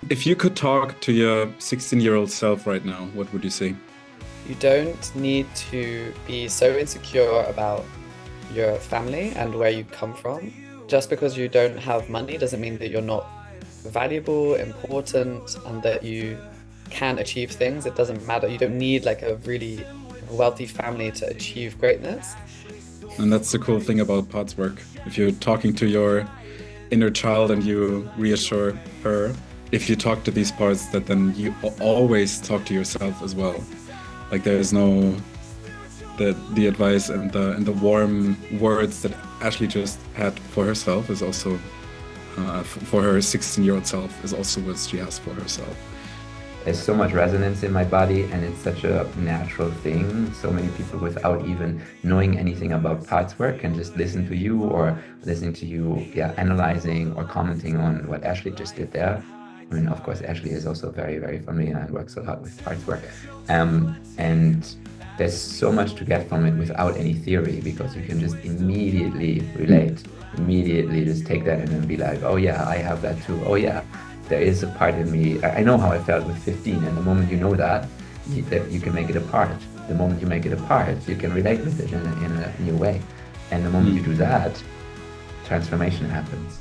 If you could talk to your 16-year-old self right now, what would you say? You don't need to be so insecure about your family and where you come from. Just because you don't have money doesn't mean that you're not valuable, important, and that you can achieve things. It doesn't matter. You don't need like a really wealthy family to achieve greatness. And that's the cool thing about Pod's work. If you're talking to your inner child and you reassure her, if you talk to these parts, that then you always talk to yourself as well. Like there's no the advice and the warm words that Ashley just had for herself is also for her 16-year-old self is also what she has for herself. There's so much resonance in my body, and it's such a natural thing. So many people, without even knowing anything about parts work, can just listen to you or listening to you, analyzing or commenting on what Ashley just did there. I mean, of course, Ashley is also very, very familiar and works a lot with parts work. And there's so much to get from it without any theory, because you can just immediately relate, immediately just take that in and be like, oh yeah, I have that too. Oh yeah, there is a part in me. I know how I felt with 15, and the moment you know that, you can make it a part. The moment you make it a part, you can relate with it in a new way. And the moment you do that, transformation happens.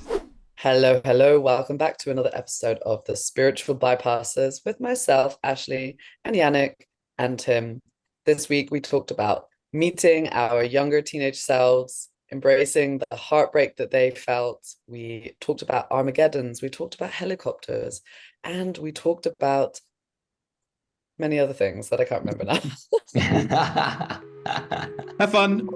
Hello, hello. Welcome back to another episode of the Spiritual Bypassers with myself, Ashley, and Jannick and Tim. This week we talked about meeting our younger teenage selves, embracing the heartbreak that they felt. We talked about armageddons, we talked about helicopters, and we talked about many other things that I can't remember now. Have fun.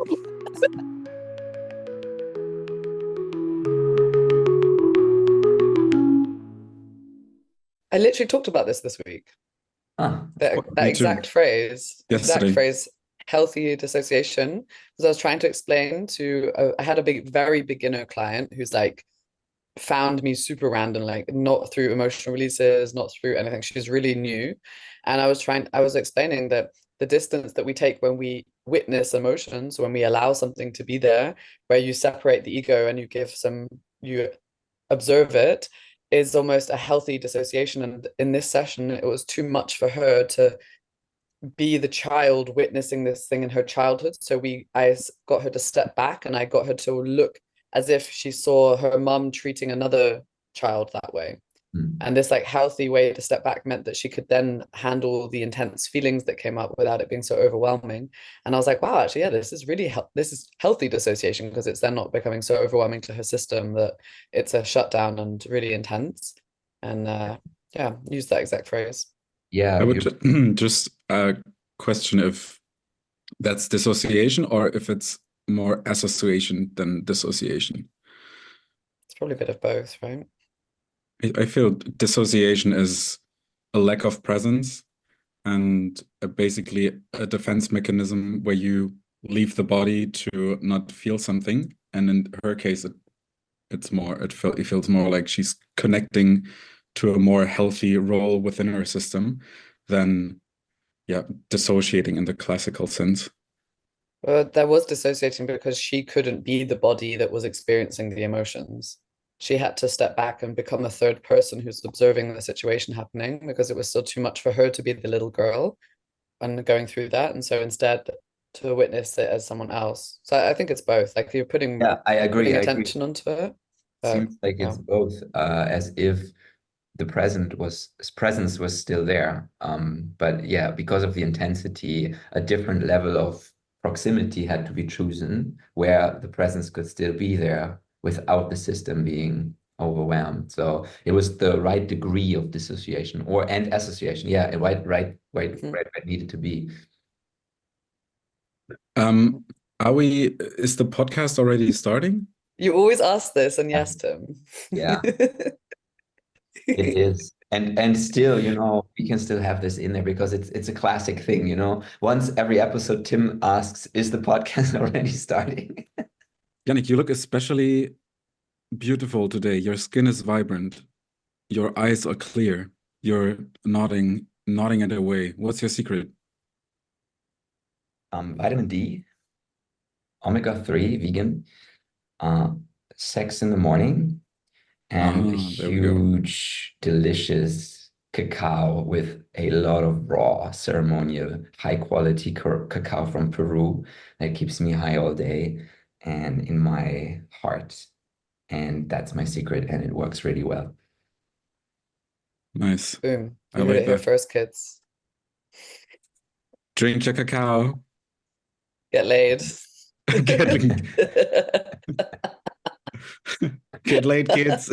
I literally talked about this week. Ah, That Me too. exact Yesterday. phrase, healthy dissociation, because I was trying to explain to, I had a very beginner client who's like found me super random, like not through emotional releases, not through anything. She's really new. And I was explaining that the distance that we take when we witness emotions, when we allow something to be there, where you separate the ego and you observe it, is almost a healthy dissociation. And in this session, it was too much for her to be the child witnessing this thing in her childhood. So I got her to step back and I got her to look as if she saw her mum treating another child that way. mm. And this like healthy way to step back meant that she could then handle the intense feelings that came up without it being so overwhelming. And I was like, wow, actually, yeah, this is healthy dissociation, because it's then not becoming so overwhelming to her system that it's a shutdown and really intense. And yeah, use that exact phrase. Yeah, I would you just question if that's dissociation or if it's more association than dissociation. It's probably a bit of both, right? I feel dissociation is a lack of presence and basically a defense mechanism where you leave the body to not feel something. And in her case, it feels more like she's connecting to a more healthy role within her system than yeah, dissociating in the classical sense. There was dissociating because she couldn't be the body that was experiencing the emotions. She had to step back and become a third person who's observing the situation happening, because it was still too much for her to be the little girl and going through that. And so instead to witness it as someone else. So I think it's both. Like you're yeah, I agree. putting I agree. attention onto it. But Seems like yeah. it's both, as if the presence was still there. But yeah, because of the intensity, a different level of proximity had to be chosen where the presence could still be there without the system being overwhelmed. So it was the right degree of dissociation or and association. Yeah, Mhm. right needed to be. Um, is the podcast already starting? You always ask this, and Yeah, yes, Tim. yeah, it is. And still, we can still have this in there because it's a classic thing, Once every episode, Tim asks, "Is the podcast already starting?" Yannick, you look especially beautiful today. Your skin is vibrant. Your eyes are clear. You're nodding it away. What's your secret? Vitamin D, omega-3, vegan, uh, sex in the morning, and a There we go. huge, delicious cacao with a lot of raw, ceremonial, high quality cacao from Peru that keeps me high all day and in my heart. And that's my secret, and it works really well. Nice. Boom. I You heard like it here that. first, kids. Drink your cacao. Get laid. Get, get laid, kids.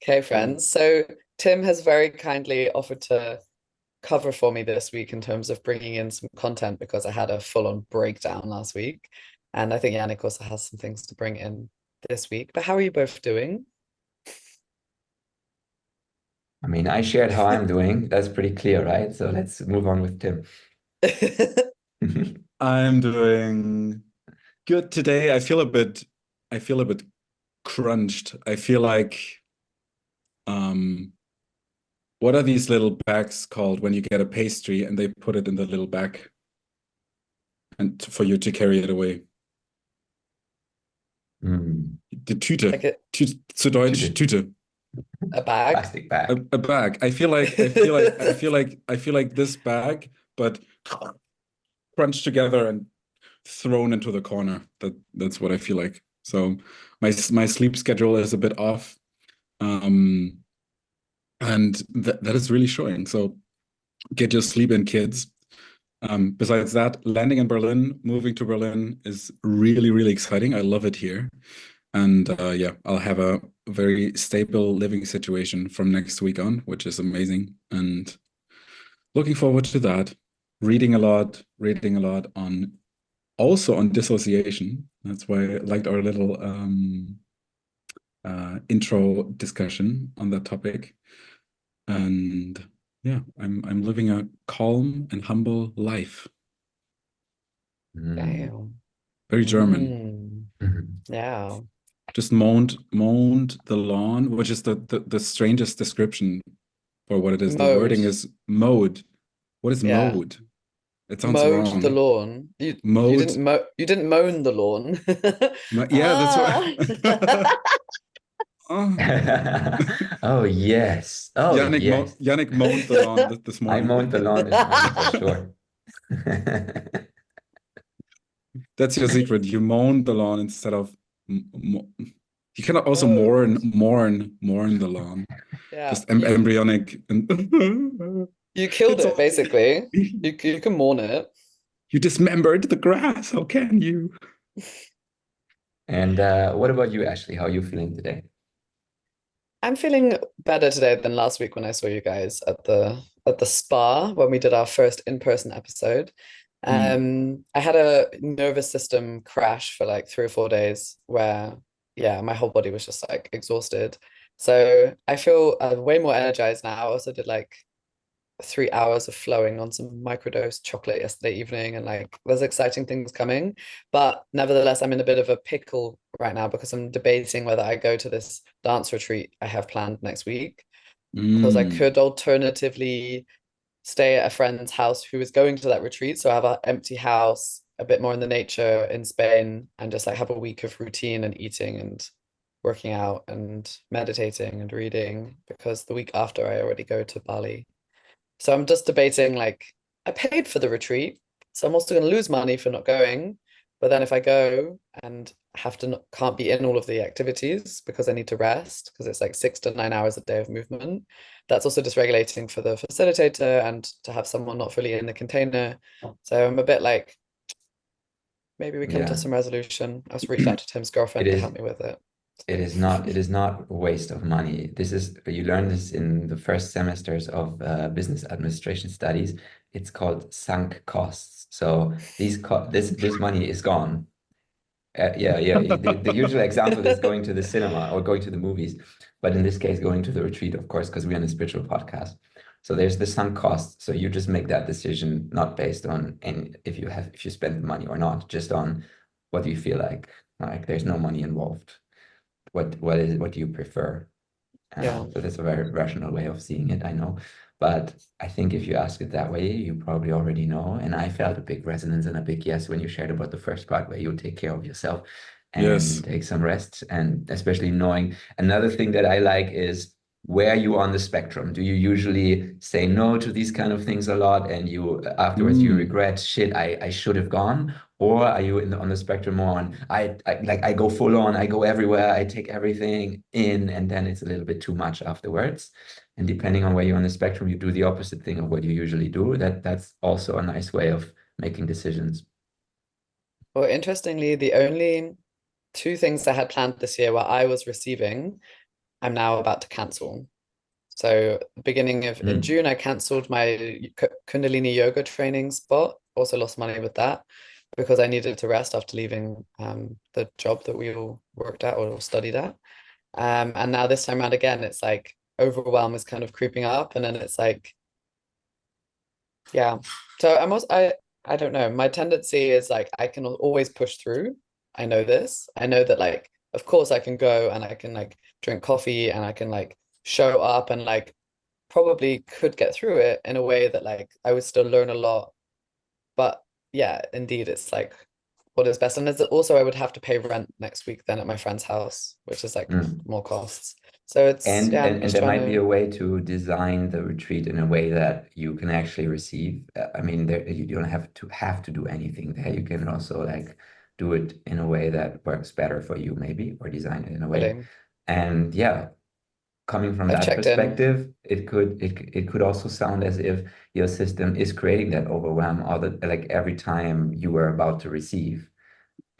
Okay, friends. So Tim has very kindly offered to cover for me this week in terms of bringing in some content because I had a full-on breakdown last week. And I think Jannick also has some things to bring in this week. But how are you both doing? I mean, I shared how I'm doing. That's pretty clear, right? So let's move on with Tim. I'm doing good today. I feel a bit crunched. I feel like what are these little bags called when you get a pastry and they put it in the little bag and for you to carry it away? Die Tüte. Like Zu Deutsch, Tüte. a bag. Plastic bag. A bag. I feel like this bag, but crunched together and thrown into the corner. That's what I feel like. So my sleep schedule is a bit off. And that is really showing. So get your sleep in, kids. Besides that, landing in Berlin, moving to Berlin is really, really exciting. I love it here. And yeah, I'll have a very stable living situation from next week on, which is amazing. And looking forward to that. Reading a lot on also on dissociation. That's why I liked our little intro discussion on that topic. And yeah, I'm living a calm and humble life. Damn. Very German. Yeah. Just mowned the lawn, which is the strangest description for what it is. Mowed. The wording is mowed. What is Yeah. mowed? It sounds Mowed wrong. the lawn. You Mowed. you didn't mown the lawn. Yeah, that's what. Oh yes. Oh Jannick, yes. Jannick mowned the lawn this I morning. mowed the lawn this morning for sure. That's your secret. You mown the lawn instead of you cannot also mourn the lawn. Yeah. Just embryonic and You killed It's it, all- basically. You can mourn it. you dismembered the grass. How can you? And what about you, Ashley? How are you feeling today? I'm feeling better today than last week when I saw you guys at the spa when we did our first in-person episode. I had a nervous system crash for like 3 or 4 days where, yeah, my whole body was just like exhausted. So I feel way more energized now. I also did like 3 hours of flowing on some microdose chocolate yesterday evening, and like there's exciting things coming. But nevertheless, I'm in a bit of a pickle right now because I'm debating whether I go to this dance retreat I have planned next week, because I could alternatively stay at a friend's house who is going to that retreat. So I have an empty house, a bit more in the nature in Spain, and just like have a week of routine and eating and working out and meditating and reading, because the week after I already go to Bali. So I'm just debating, like, I paid for the retreat, so I'm also going to lose money for not going. But then if I go and can't be in all of the activities because I need to rest, because it's like 6 to 9 hours a day of movement, that's also dysregulating for the facilitator and to have someone not fully in the container. So I'm a bit like, maybe we come to some resolution. I was reached out to Tim's girlfriend to help me with it. It is not a waste of money. You learn this in the first semesters of business administration studies. It's called sunk costs. So this money is gone. Yeah. The usual example is going to the cinema or going to the movies, but in this case, going to the retreat, of course, because we're in a spiritual podcast. So there's the sunk cost. So you just make that decision not based on if you spend the money or not, just on what do you feel like. Like there's no money involved. What do you prefer? So that's a very rational way of seeing it, I know. But I think if you ask it that way, you probably already know. And I felt a big resonance and a big yes when you shared about the first part where you take care of yourself. Yes. and take some rest. And especially knowing, another thing that I like is, where are you on the spectrum? Do you usually say no to these kind of things a lot, and you afterwards you regret, shit, I should have gone? Or are you on the spectrum more on, I go full on, I go everywhere, I take everything in, and then it's a little bit too much afterwards? And depending on where you're on the spectrum, you do the opposite thing of what you usually do. That's also a nice way of making decisions. Well, interestingly, the only two things I had planned this year where I was receiving, I'm now about to cancel. So beginning of in June, I cancelled my Kundalini yoga training spot. Also lost money with that because I needed to rest after leaving the job that we all worked at or studied at. And now this time around again, it's like overwhelm is kind of creeping up, and then it's like, yeah. So I don't know. My tendency is like I can always push through. I know this. I know that like of course I can go and I can like drink coffee and I can like show up and like probably could get through it in a way that like I would still learn a lot. But yeah, indeed, it's like what is best. And there's also I would have to pay rent next week then at my friend's house, which is like more costs. So it's And yeah, and there might be a way to design the retreat in a way that you can actually receive. I mean, there, you don't have to do anything there. You can also like do it in a way that works better for you, maybe, or design it in a way. really. And yeah, coming from I've that checked in. perspective, it could also sound as if your system is creating that overwhelm all the like every time you were about to receive,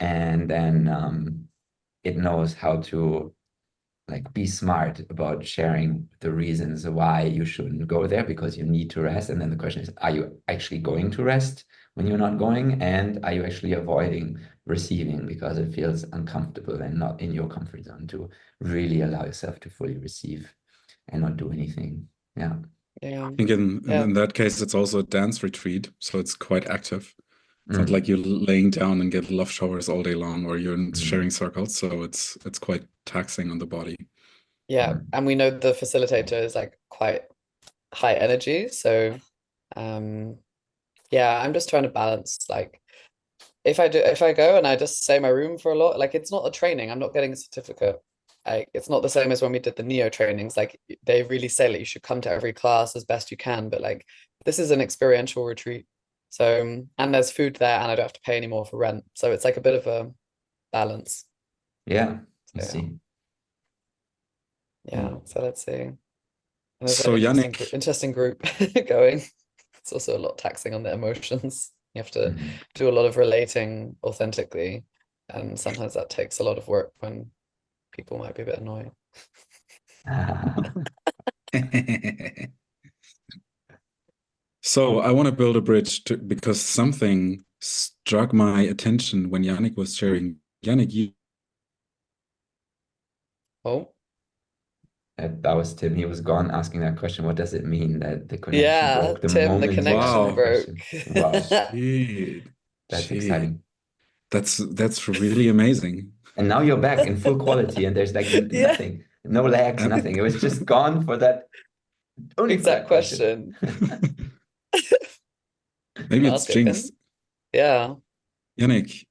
and then it knows how to like be smart about sharing the reasons why you shouldn't go there, because you need to rest. And then the question is, are you actually going to rest when you're not going? And are you actually avoiding receiving because it feels uncomfortable and not in your comfort zone to really allow yourself to fully receive and not do anything? Yeah. Yeah. I think in that case, it's also a dance retreat, so it's quite active. It's not like you're laying down and get love showers all day long, or you're in sharing circles. So it's quite taxing on the body. Yeah, and we know the facilitator is like quite high energy. So yeah, I'm just trying to balance like if I go and I just stay in my room for a lot, like it's not a training, I'm not getting a certificate. Like it's not the same as when we did the Neo trainings. Like they really say like you should come to every class as best you can, but like this is an experiential retreat. So and there's food there and I don't have to pay any more for rent. So it's like a bit of a balance. Yeah, I So, see. yeah, so let's see. And there's So an Jannick, interesting group going. It's also a lot taxing on the emotions. You have to do a lot of relating authentically, and sometimes that takes a lot of work when people might be a bit annoying. so I want to build a bridge because something struck my attention when Jannick was sharing. Jannick, you Oh, That was Tim. He was gone asking that question. What does it mean that the connection yeah, broke the Tim, the moment you asked connection that broke. question? Wow, shit, that's shit. exciting. That's really amazing. And now you're back in full quality, and there's like Yeah, nothing, no lags, nothing. It was just gone for that, only for that exact question. Maybe it's Ask it again. jinxed. Yeah. Jannick,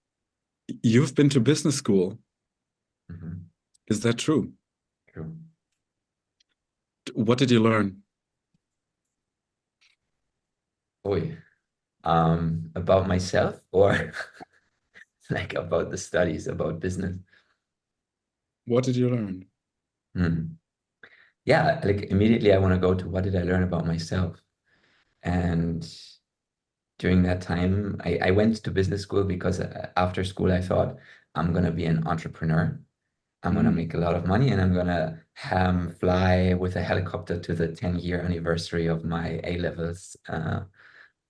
you've been to business school. Mhm. Is that true? True. What did you learn? Oy. About myself, or like about the studies, about business? What did you learn? Yeah, like immediately I want to go to, what did I learn about myself? And during that time, I went to business school because after school I thought, I'm gonna be an entrepreneur. I'm gonna make a lot of money, and I'm gonna fly with a helicopter to the 10-year anniversary of my A levels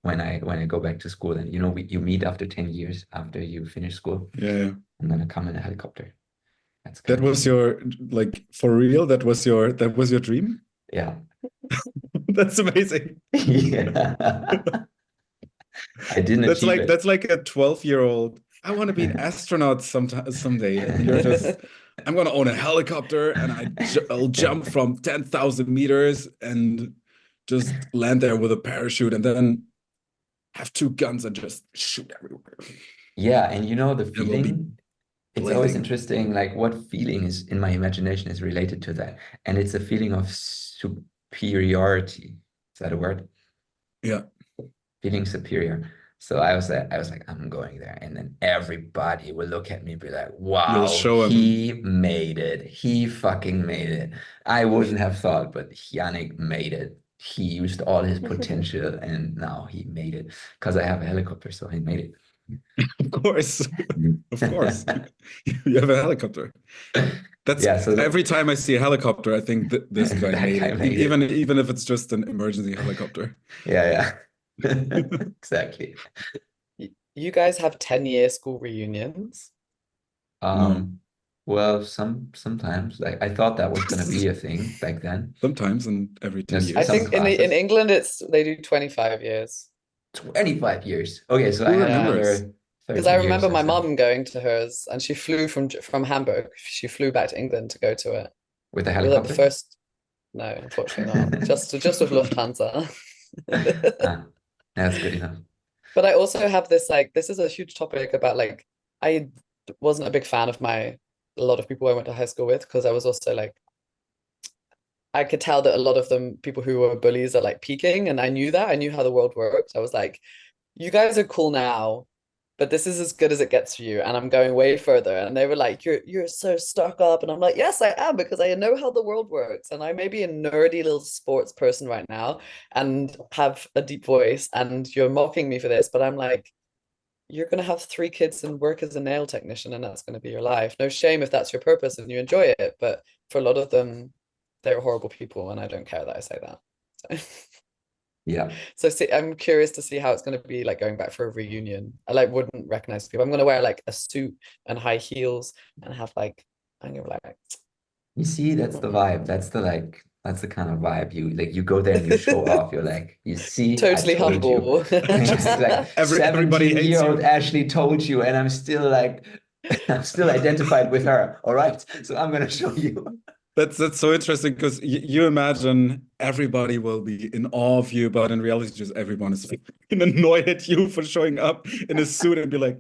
when I go back to school. And you know, you meet after 10 years after you finish school. Yeah. I'm gonna come in a helicopter. That's That was your, like, for real, that was your dream? Yeah. That's amazing. Yeah. I didn't achieve it. That's like a 12-year-old. I want to be an astronaut someday. And you're just, I'm gonna own a helicopter and I'll jump from 10,000 meters and just land there with a parachute and then have two guns and just shoot everywhere. Yeah, and you know the It will be feeling, It's always blading. interesting, like what feeling is in my imagination is related to that. And it's a feeling of superiority. Is that a word? Yeah, Feeling superior. So I was like, I'm going there. And then everybody will look at me and be like, you'll wow, show him. he made it. He fucking made it. I wouldn't have thought, but Jannick made it. He used all his potential and now he made it. Because I have a helicopter, so he made Of course, of course. it. You have a helicopter. That's Yeah, so every time I see a helicopter, I think th this guy that made guy it. made Even it. even if it's just an emergency helicopter. Yeah, yeah. Exactly. You guys have 10-year school reunions? No, Um, well, sometimes like I thought that was gonna be a thing back then. sometimes in every 10 Yes, I years. some think in classes. England they do 25 years. 25 years. Okay, so I Who have Yeah. remembers? another Because I 13 years remember or my so mum going to hers, and she flew from Hamburg. She flew back to England to go to it. with a We were like the helicopter. first. No, unfortunately not. Just with Lufthansa. Ah, that's good enough. But I also have this like this is a huge topic about like I wasn't a big fan of a lot of people I went to high school with because I was also like I could tell that a lot of them people who were bullies are like peaking, and I knew that. I knew how the world worked. I was like, you guys are cool now, but this is as good as it gets for you, and I'm going way further. And they were like, you're so stuck up, and I'm like, yes, I am, because I know how the world works, and I may be a nerdy little sports person right now and have a deep voice, and you're mocking me for this, but I'm like, you're gonna have 3 kids and work as a nail technician, and that's gonna be your life. No shame if that's your purpose and you enjoy it, but for a lot of them, they're horrible people, and I don't care that I say that. So. Yeah. So see, I'm curious to see how it's going to be like going back for a reunion. I like wouldn't recognize people. I'm going to wear like a suit and high heels and have like I'm gonna be like You see, that's the vibe. That's the kind of vibe you go there and you show off. You're like, you see, I totally told you. humble. It's like Everybody hates 17-year-old you. Ashley told you, and I'm still like I'm still identified with her. All right. So I'm gonna show you. That's so interesting because you imagine everybody will be in awe of you, but in reality, just everyone is fucking annoyed at you for showing up in a suit and be like,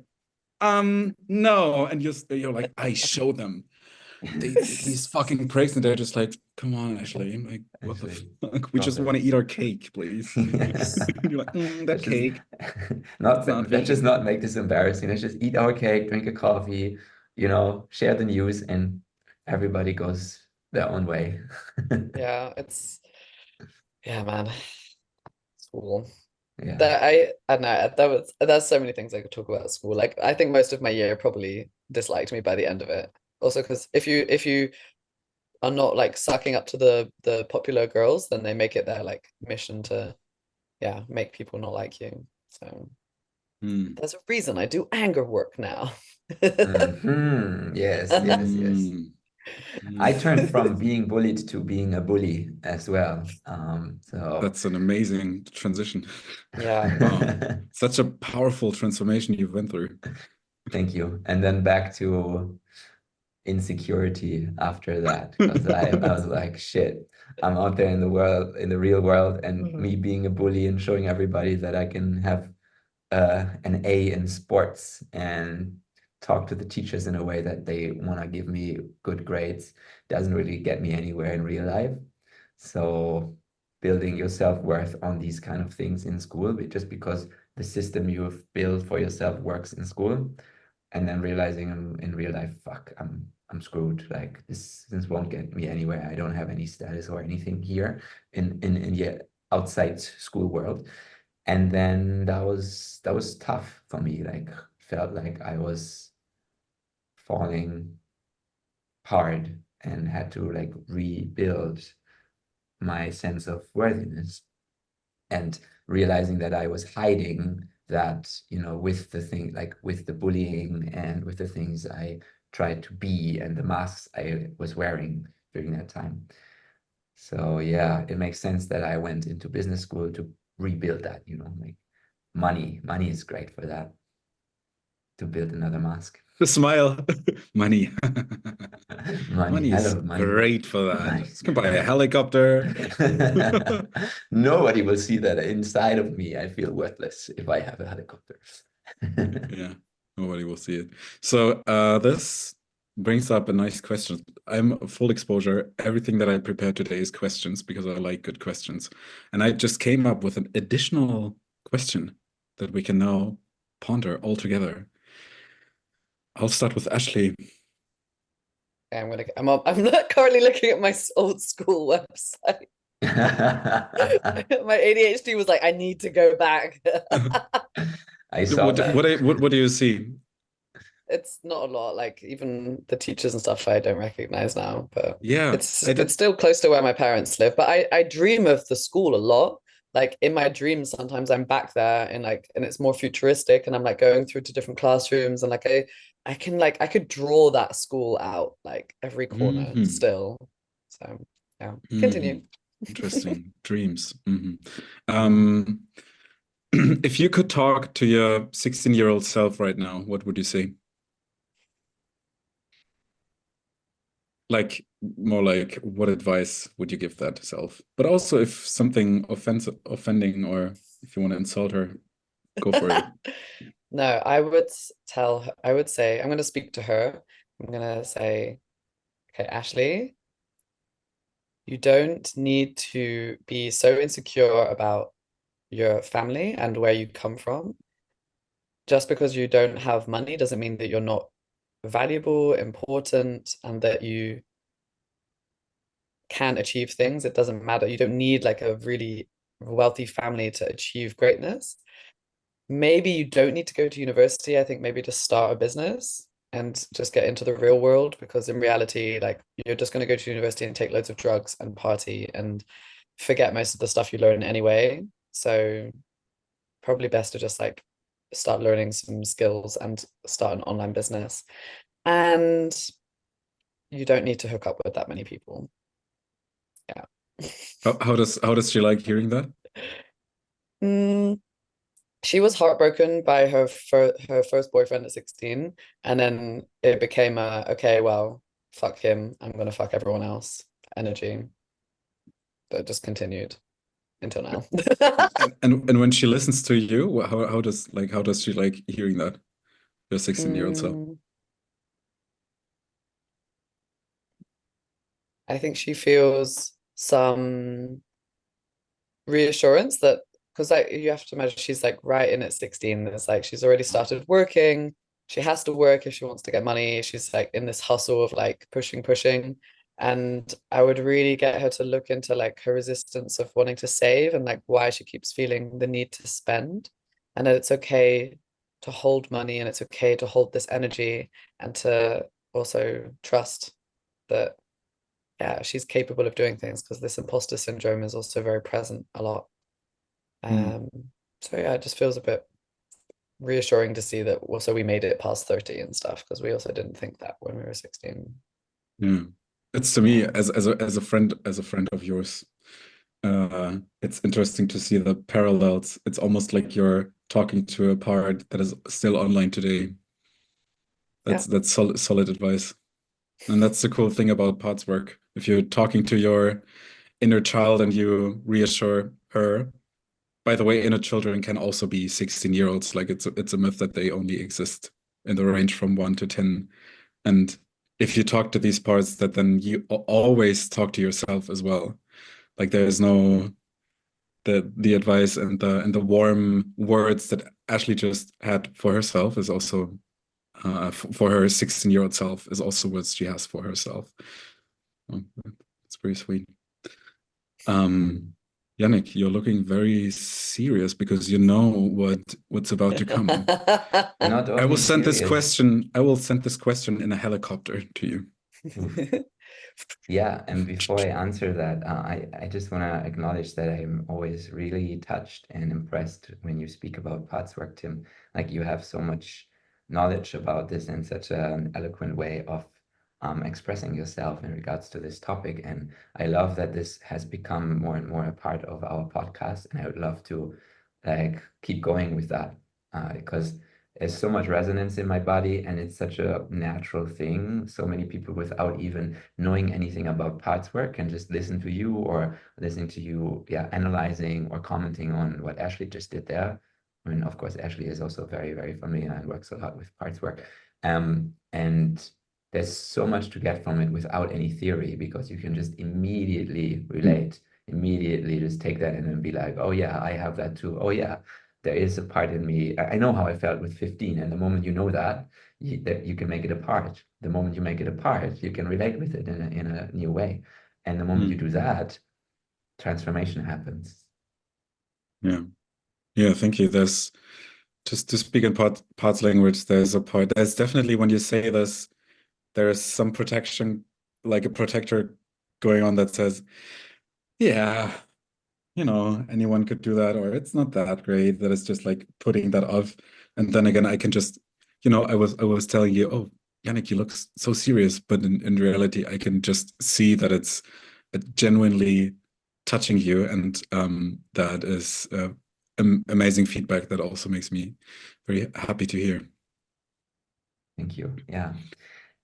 no, and you're like, I show them these fucking pricks, and they're just like, come on, Ashley, like, what the Actually, fuck? We just stop it. want to eat our cake, please. And you're like, that Let's just cake, not it's not let's just vegan. not make this embarrassing. Let's just eat our cake, drink a coffee, share the news, and everybody goes their own way. Yeah, yeah, man. School. Yeah. That I don't know. There's so many things I could talk about at school. Like I think most of my year probably disliked me by the end of it. Also, because if you are not like sucking up to the popular girls, then they make it their like mission to make people not like you. So there's a reason I do anger work now. Yes, yes, yes. I turned from being bullied to being a bully as well. So That's an amazing transition. Yeah. Wow. Such a powerful transformation you've went through. thank you. And then back to insecurity after that, because I was like, shit, I'm out there in the world, in the real world, and me being a bully and showing everybody that I can have an A in sports and talk to the teachers in a way that they want to give me good grades doesn't really get me anywhere in real life. So building your self-worth on these kind of things in school, just because the system you've built for yourself works in school, and then realizing in real life, fuck, I'm screwed. Like this won't get me anywhere. I don't have any status or anything here in the outside school world. And then that was tough for me. Like felt like I was falling hard and had to like rebuild my sense of worthiness, and realizing that I was hiding that, with the thing, like with the bullying and with the things I tried to be and the masks I was wearing during that time. So yeah, it makes sense that I went into business school to rebuild that, like money is great for that, to build another mask. The smile. Money. Money I is love money. great for that. Money. You can buy a helicopter. Nobody will see that inside of me I feel worthless if I have a helicopter. Yeah. Nobody will see it. So this brings up a nice question. I'm full exposure. Everything that I prepared today is questions because I like good questions. And I just came up with an additional question that we can now ponder all together. I'll start with Ashley. Okay, I'm not currently looking at my old school website. My ADHD was like, I need to go back. I saw that. What do you see? It's not a lot. Like even the teachers and stuff I don't recognize now, but Yeah, it's still close to where my parents live. But I dream of the school a lot. Like in my dreams, sometimes I'm back there and it's more futuristic and I'm like going through to different classrooms and like I can like I could draw that school out like every corner still. So yeah, continue. Interesting. Dreams. If you could talk to your 16-year-old self right now, what would you say? Like more like what advice would you give that self? But also if something offending or if you want to insult her, go for it. No, I would say, I'm going to speak to her. I'm going to say, okay, Ashley, you don't need to be so insecure about your family and where you come from. Just because you don't have money doesn't mean that you're not valuable, important, and that you can achieve things. It doesn't matter. You don't need like a really wealthy family to achieve greatness. Maybe you don't need to go to university. I think maybe just start a business and just get into the real world, because in reality, like you're just going to go to university and take loads of drugs and party and forget most of the stuff you learn anyway. So probably best to just like start learning some skills and start an online business. And you don't need to hook up with that many people. Yeah. How does she like hearing that? She was heartbroken by her first boyfriend at 16, and then it became a okay, well, fuck him, I'm gonna fuck everyone else energy that just continued until now. and when she listens to you, how does she like hearing that? Your 16-year-old self. I think she feels some reassurance that, because like you have to imagine she's like right in at 16. It's like she's already started working. She has to work if she wants to get money. She's like in this hustle of like pushing. And I would really get her to look into like her resistance of wanting to save and like why she keeps feeling the need to spend. And that it's okay to hold money and it's okay to hold this energy and to also trust that, yeah, she's capable of doing things, because this imposter syndrome is also very present a lot. So yeah, it just feels a bit reassuring to see that also we made it past 30 and stuff, because we also didn't think that when we were 16. Yeah. It's to me as a friend of yours, it's interesting to see the parallels. It's almost like you're talking to a part that is still online today. That's solid advice. And that's the cool thing about parts work. If you're talking to your inner child and you reassure her, by the way, inner children can also be 16-year-olds. Like it's a myth that they only exist in the range from 1 to 10. And if you talk to these parts, that then you always talk to yourself as well. Like there's no the advice and the warm words that Ashley just had for herself is also for her 16-year-old self is also what she has for herself. It's pretty sweet. Jannick, you're looking very serious because you know what's about to come. Not I will send serious. this question. I will send this question in a helicopter to you. Yeah, and before I answer that, I just want to acknowledge that I'm always really touched and impressed when you speak about parts work, Tim. Like you have so much knowledge about this and such an eloquent way of expressing yourself in regards to this topic. And I love that this has become more and more a part of our podcast. And I would love to like keep going with that because there's so much resonance in my body and it's such a natural thing. So many people without even knowing anything about parts work can just listen to you or listening to you, yeah, analyzing or commenting on what Ashley just did there. I mean, of course, Ashley is also very, very familiar and works a lot with parts work. And there's so much to get from it without any theory, because you can just immediately relate, immediately just take that in and be like, oh yeah, I have that too. Oh yeah, there is a part in me. I know how I felt with 15. And the moment you know that, you can make it a part. The moment you make it a part, you can relate with it in a new way. And the moment you do that, transformation happens. Yeah. Yeah, thank you. There's just to speak in parts language, there's definitely when you say this, there's some protection, like a protector going on that says, yeah, anyone could do that, or it's not that great, that it's just like putting that off. And then again, I can just, I was telling you, oh, Jannick, you look so serious, but in reality, I can just see that it's genuinely touching you, and that is amazing feedback that also makes me very happy to hear. Thank you. Yeah.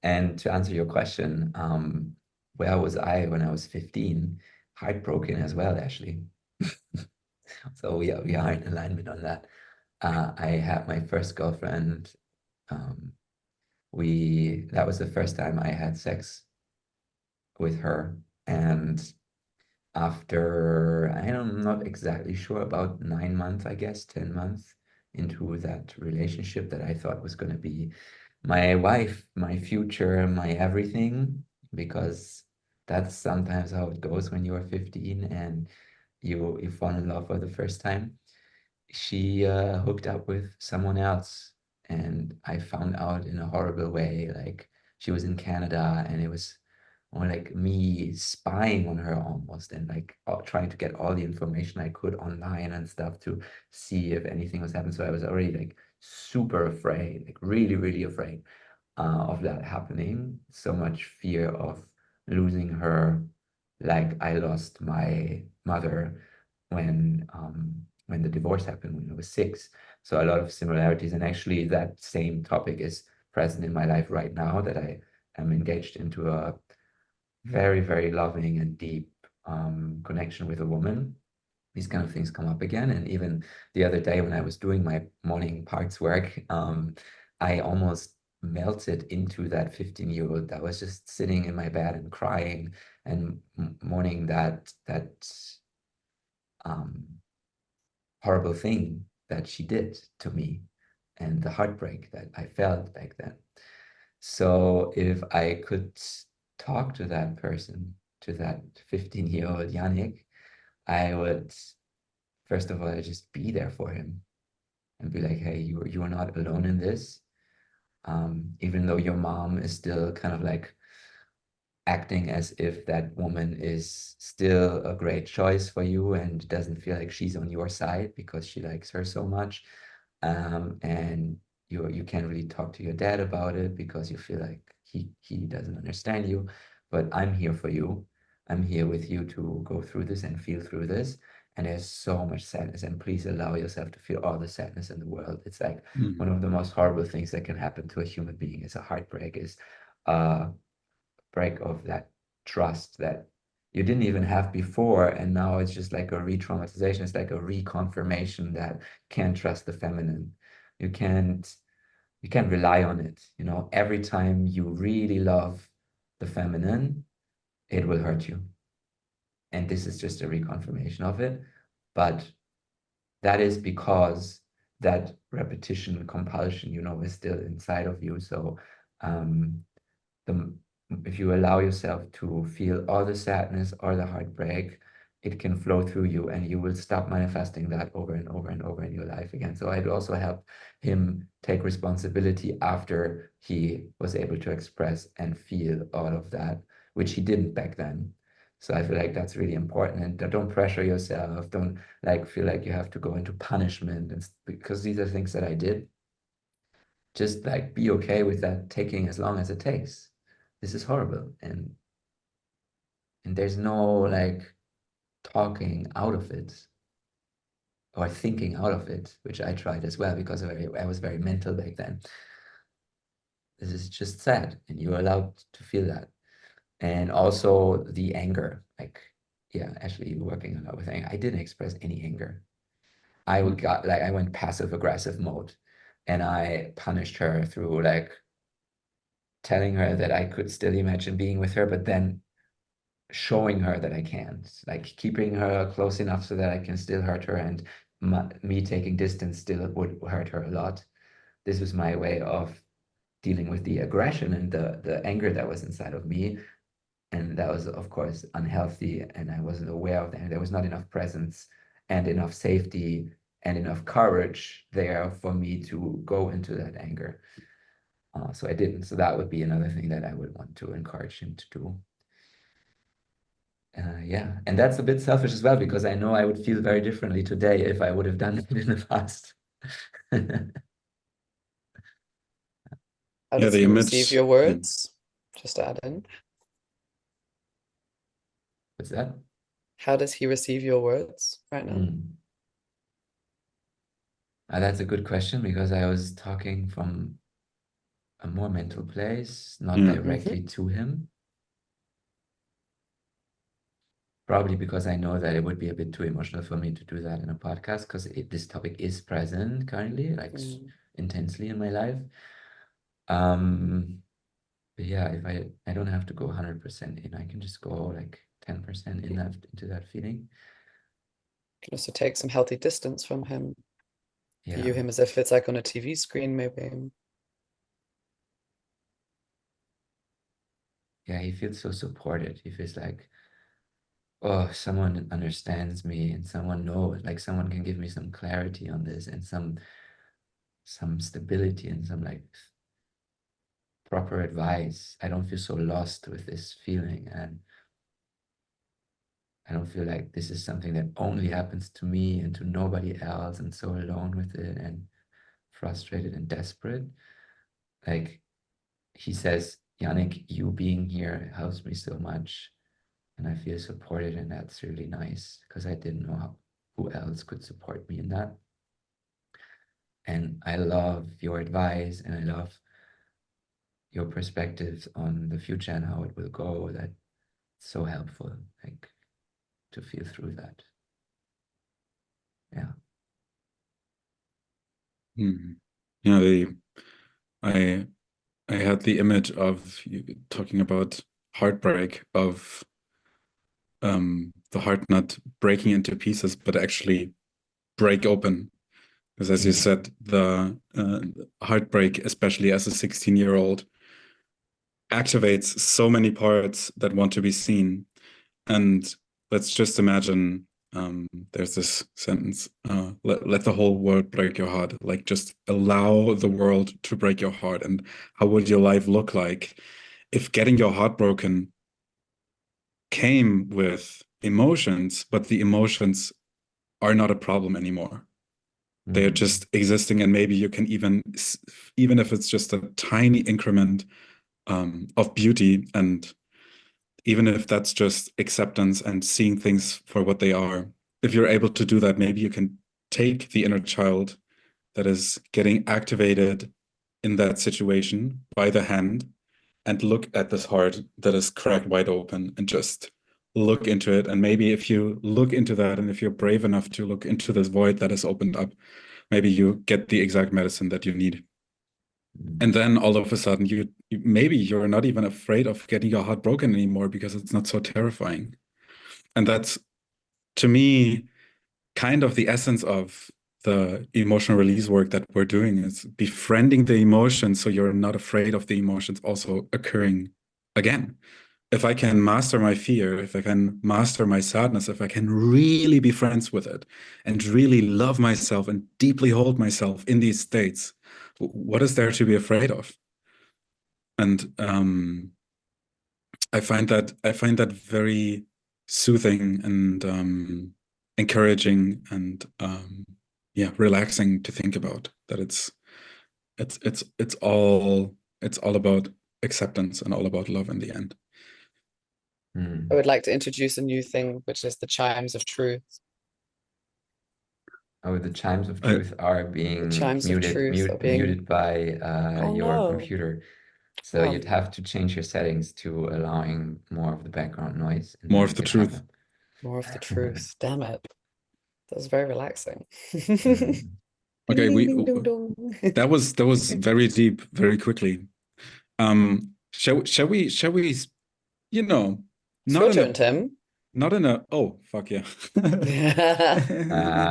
And to answer your question, where was I when I was 15? Heartbroken as well, actually. So we are in alignment on that. I had my first girlfriend. That was the first time I had sex with her. And after, I'm not exactly sure, about 9 months, I guess, 10 months into that relationship that I thought was going to be my wife, my future, my everything, because that's sometimes how it goes when you are 15 and you fall in love for the first time. She hooked up with someone else, and I found out in a horrible way. Like, she was in Canada, and it was more like me spying on her almost, and like trying to get all the information I could online and stuff to see if anything was happening. So I was already like super afraid, like really, really afraid of that happening. So much fear of losing her, like I lost my mother when the divorce happened when I was 6. So a lot of similarities, and actually that same topic is present in my life right now, that I am engaged into a very, very loving and deep connection with a woman. These kind of things come up again. And even the other day when I was doing my morning parts work, I almost melted into that 15-year-old that was just sitting in my bed and crying and mourning that horrible thing that she did to me and the heartbreak that I felt back then. So if I could talk to that person, to that 15-year-old Jannick, I would, first of all, just be there for him and be like, hey, you are not alone in this. Even though your mom is still kind of like acting as if that woman is still a great choice for you and doesn't feel like she's on your side because she likes her so much. And you can't really talk to your dad about it because you feel like he doesn't understand you. But I'm here for you. I'm here with you to go through this and feel through this. And there's so much sadness, and please allow yourself to feel all the sadness in the world. It's like one of the most horrible things that can happen to a human being is a heartbreak, is break of that trust that you didn't even have before, and now it's just like a re-traumatization. It's like a reconfirmation that can't trust the feminine. You can't rely on it. Every time you really love the feminine, it will hurt you. And this is just a reconfirmation of it. But that is because that repetition compulsion, is still inside of you. So if you allow yourself to feel all the sadness or the heartbreak, it can flow through you, and you will stop manifesting that over and over and over in your life again. So I'd also help him take responsibility after he was able to express and feel all of that, which he didn't back then. So I feel like that's really important. And don't pressure yourself. Don't feel like you have to go into punishment, and because these are things that I did. Just be okay with that taking as long as it takes. This is horrible, and there's no talking out of it or thinking out of it, which I tried as well because I was very mental back then. This is just sad, and you're allowed to feel that. And also the anger, yeah, actually working a lot with anger. I didn't express any anger. I went passive aggressive mode, and I punished her through like telling her that I could still imagine being with her, but then showing her that I can't, like keeping her close enough so that I can still hurt her, and me taking distance still would hurt her a lot. This was my way of dealing with the aggression and the anger that was inside of me. And that was, of course, unhealthy. And I wasn't aware of that. And there was not enough presence and enough safety and enough courage there for me to go into that anger. So I didn't. So that would be another thing that I would want to encourage him to do. Yeah, and that's a bit selfish as well, because I know I would feel very differently today if I would have done it in the past. How Yeah, does the he image. receive your words? Just to add in. What's that? How does he receive your words right now? That's a good question, because I was talking from a more mental place, not directly to him. Probably because I know that it would be a bit too emotional for me to do that in a podcast, because this topic is present currently, like intensely in my life. But yeah, if I don't have to go 100% in, I can just go like 10% into that feeling. You can also take some healthy distance from him. Yeah. View him as if it's like on a TV screen, maybe. Yeah, he feels so supported. He feels like, oh, someone understands me, and someone knows, like someone can give me some clarity on this, and some stability, and some like proper advice. I don't feel so lost with this feeling, and I don't feel like this is something that only happens to me and to nobody else, and so alone with it and frustrated and desperate. Like he says, Jannick, you being here helps me so much, and I feel supported, and that's really nice, because I didn't know who else could support me in that. And I love your advice, and I love your perspectives on the future and how it will go. That's so helpful, like to feel through that. Yeah. Yeah, I had the image of you talking about heartbreak, of the heart not breaking into pieces, but actually break open. Because as you said, the heartbreak, especially as a 16-year-old, activates so many parts that want to be seen. And let's just imagine there's this sentence, let the whole world break your heart. Like, just allow the world to break your heart. And how would your life look like if getting your heart broken came with emotions, but the emotions are not a problem anymore? They're just existing, and maybe you can even if it's just a tiny increment of beauty, and even if that's just acceptance and seeing things for what they are, if you're able to do that, maybe you can take the inner child that is getting activated in that situation by the hand and look at this heart that is cracked wide open, and just look into it. And maybe if you look into that, and if you're brave enough to look into this void that is opened up, maybe you get the exact medicine that you need. And then all of a sudden, maybe you're not even afraid of getting your heart broken anymore, because it's not so terrifying. And that's, to me, kind of the essence of the emotional release work that we're doing, is befriending the emotions, so you're not afraid of the emotions also occurring again. If I can master my fear, if I can master my sadness, if I can really be friends with it and really love myself and deeply hold myself in these states, what is there to be afraid of? And I find that very soothing and encouraging, and yeah, relaxing to think about. That it's all about acceptance and all about love in the end. I would like to introduce a new thing, which is the chimes of truth. Oh, the chimes of truth are being muted by your computer. So you'd have to change your settings to allowing more of the background noise. More of the truth. More of the truth. Damn it. That was very relaxing. Okay, Ding, ding, ding, dong, dong. that was very deep, very quickly. Shall we, you know, It's not your in a turn, Tim. not in a oh fuck yeah.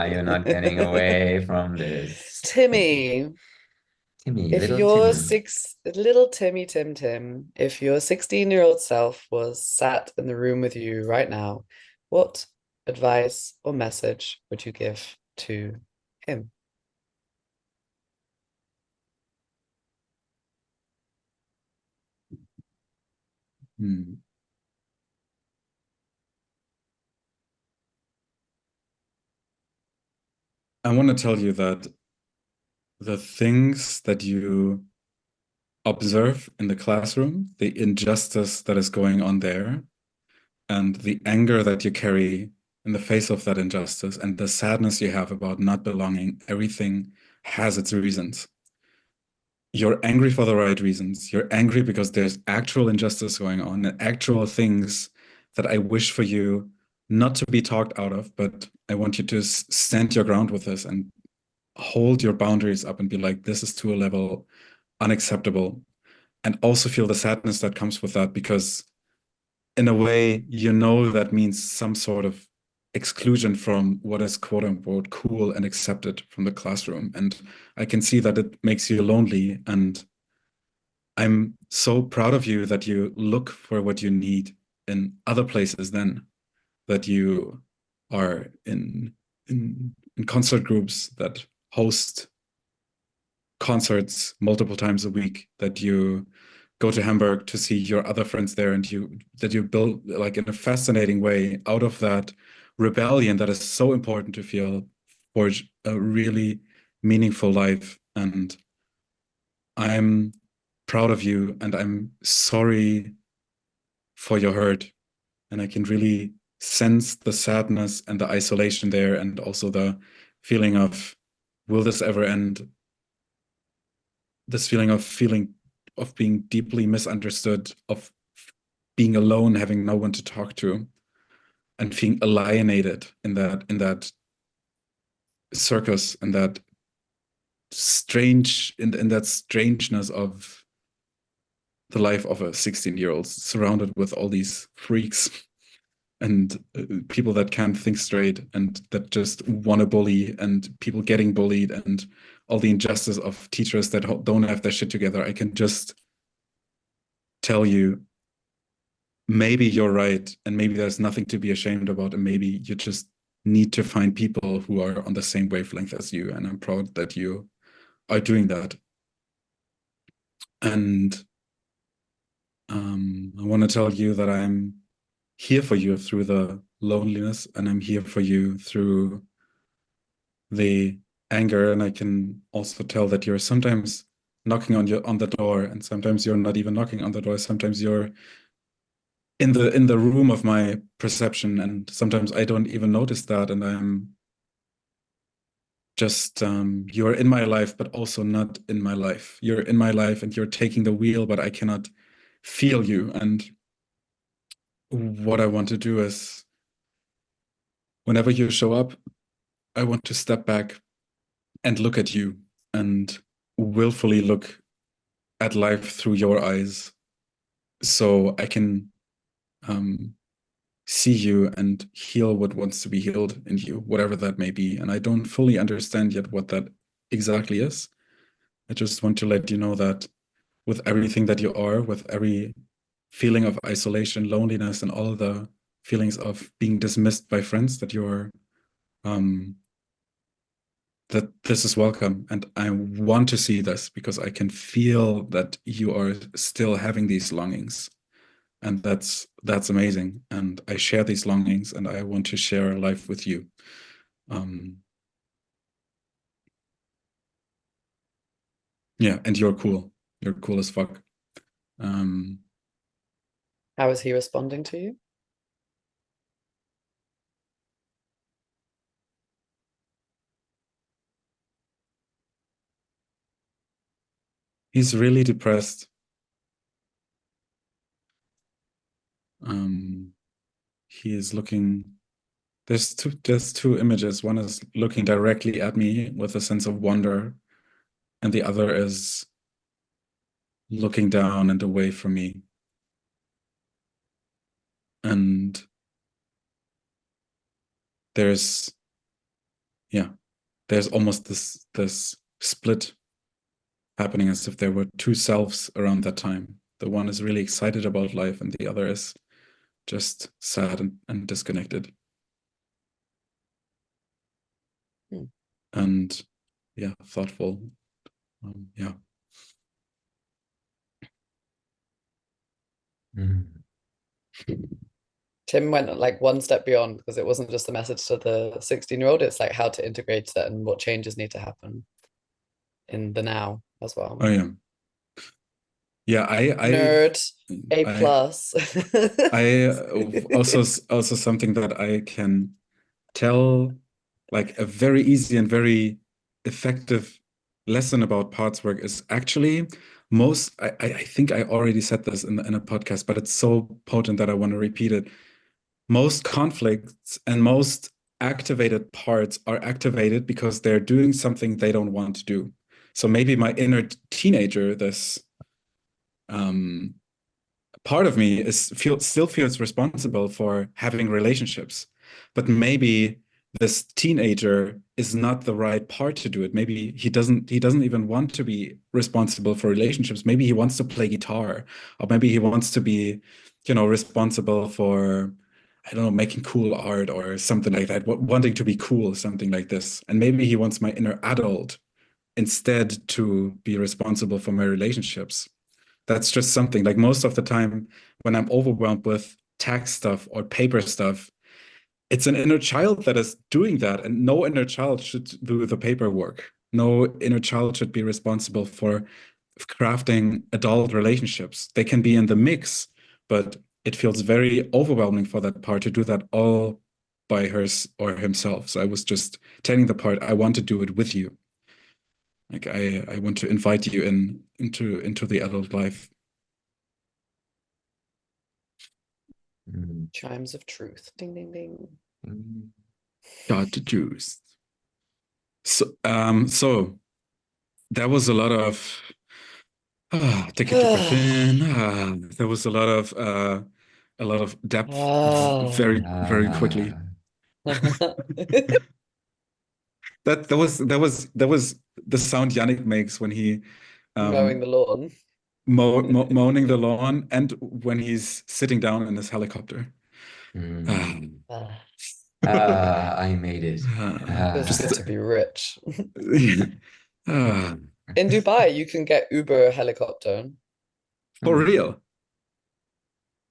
You're not getting away from this. Timmy, Timmy, if little your Timmy. little Timmy Tim Tim, if your 16-year-old self was sat in the room with you right now, what advice or message would you give to him? Hmm. I want to tell you that the things that you observe in the classroom, the injustice that is going on there, and the anger that you carry in the face of that injustice, and the sadness you have about not belonging, everything has its reasons. You're angry for the right reasons. You're angry because there's actual injustice going on and actual things that I wish for you not to be talked out of, but I want you to stand your ground with this and hold your boundaries up and be like, this is to a level unacceptable. And also feel the sadness that comes with that because in a way, you know that means some sort of exclusion from what is quote unquote cool and accepted from the classroom. And I can see that it makes you lonely. And I'm so proud of you that you look for what you need in other places then, that you are in concert groups that host concerts multiple times a week, that you go to Hamburg to see your other friends there, and you build like in a fascinating way out of that rebellion that is so important to feel forge a really meaningful life. And I'm proud of you, and I'm sorry for your hurt. And I can really sense the sadness and the isolation there, and also the feeling of, will this ever end? This feeling of being deeply misunderstood, of being alone, having no one to talk to, and feeling alienated in that circus, and that in that strangeness of the life of a 16-year-old surrounded with all these freaks and people that can't think straight and that just want to bully, and people getting bullied, and all the injustice of teachers that don't have their shit together. I can just tell you, maybe you're right, and maybe there's nothing to be ashamed about, and maybe you just need to find people who are on the same wavelength as you. And I'm proud that you are doing that. And I want to tell you that I'm here for you through the loneliness, and I'm here for you through the anger. And I can also tell that you're sometimes knocking on the door, and sometimes you're not even knocking on the door. Sometimes you're in the room of my perception, and sometimes I don't even notice that, and I'm just you're in my life but also not in my life. You're in my life and you're taking the wheel, but I cannot feel you. And what I want to do is, whenever you show up, I want to step back and look at you, and willfully look at life through your eyes, so I can see you and heal what wants to be healed in you, whatever that may be. And I don't fully understand yet what that exactly is. I just want to let you know that with everything that you are, with every feeling of isolation, loneliness, and all the feelings of being dismissed by friends, that you're that this is welcome. And I want to see this because I can feel that you are still having these longings. And that's amazing. And I share these longings, and I want to share life with you. Yeah, and you're cool. You're cool as fuck. How is he responding to you? He's really depressed. He is looking. there's two images. One is looking directly at me with a sense of wonder, and the other is looking down and away from me. And there's almost this split happening, as if there were two selves around that time. The one is really excited about life, and the other is just sad and disconnected. And yeah, thoughtful. Yeah. Tim went like one step beyond, because it wasn't just a message to the 16-year-old, it's like how to integrate it and what changes need to happen in the now as well. Oh yeah. Yeah, Nerd, A+. Also something that I can tell, like a very easy and very effective lesson about parts work is actually I think I already said this in a podcast, but it's so potent that I want to repeat it. Most conflicts and most activated parts are activated because they're doing something they don't want to do. So maybe my inner teenager, this part of me still feels responsible for having relationships, but maybe this teenager is not the right part to do it. Maybe he doesn't even want to be responsible for relationships. Maybe he wants to play guitar, or maybe he wants to be, responsible for, I don't know, making cool art or something like that, wanting to be cool, something like this. And maybe he wants my inner adult instead to be responsible for my relationships. That's just something, like, most of the time when I'm overwhelmed with tax stuff or paper stuff, it's an inner child that is doing that, and no inner child should do the paperwork. No inner child should be responsible for crafting adult relationships. They can be in the mix, but it feels very overwhelming for that part to do that all by her or himself. So I was just telling the part, I want to do it with you. Like, I want to invite you into the adult life. Chimes of truth. Ding, ding, ding. Got the juice. So there was a lot of take a deep breath in. There was a lot of depth very, very quickly. That was the sound Jannick makes when he mowing the lawn. Mowing the lawn, and when he's sitting down in his helicopter. I made it. It's good to be rich. In Dubai, you can get Uber helicopter. For real?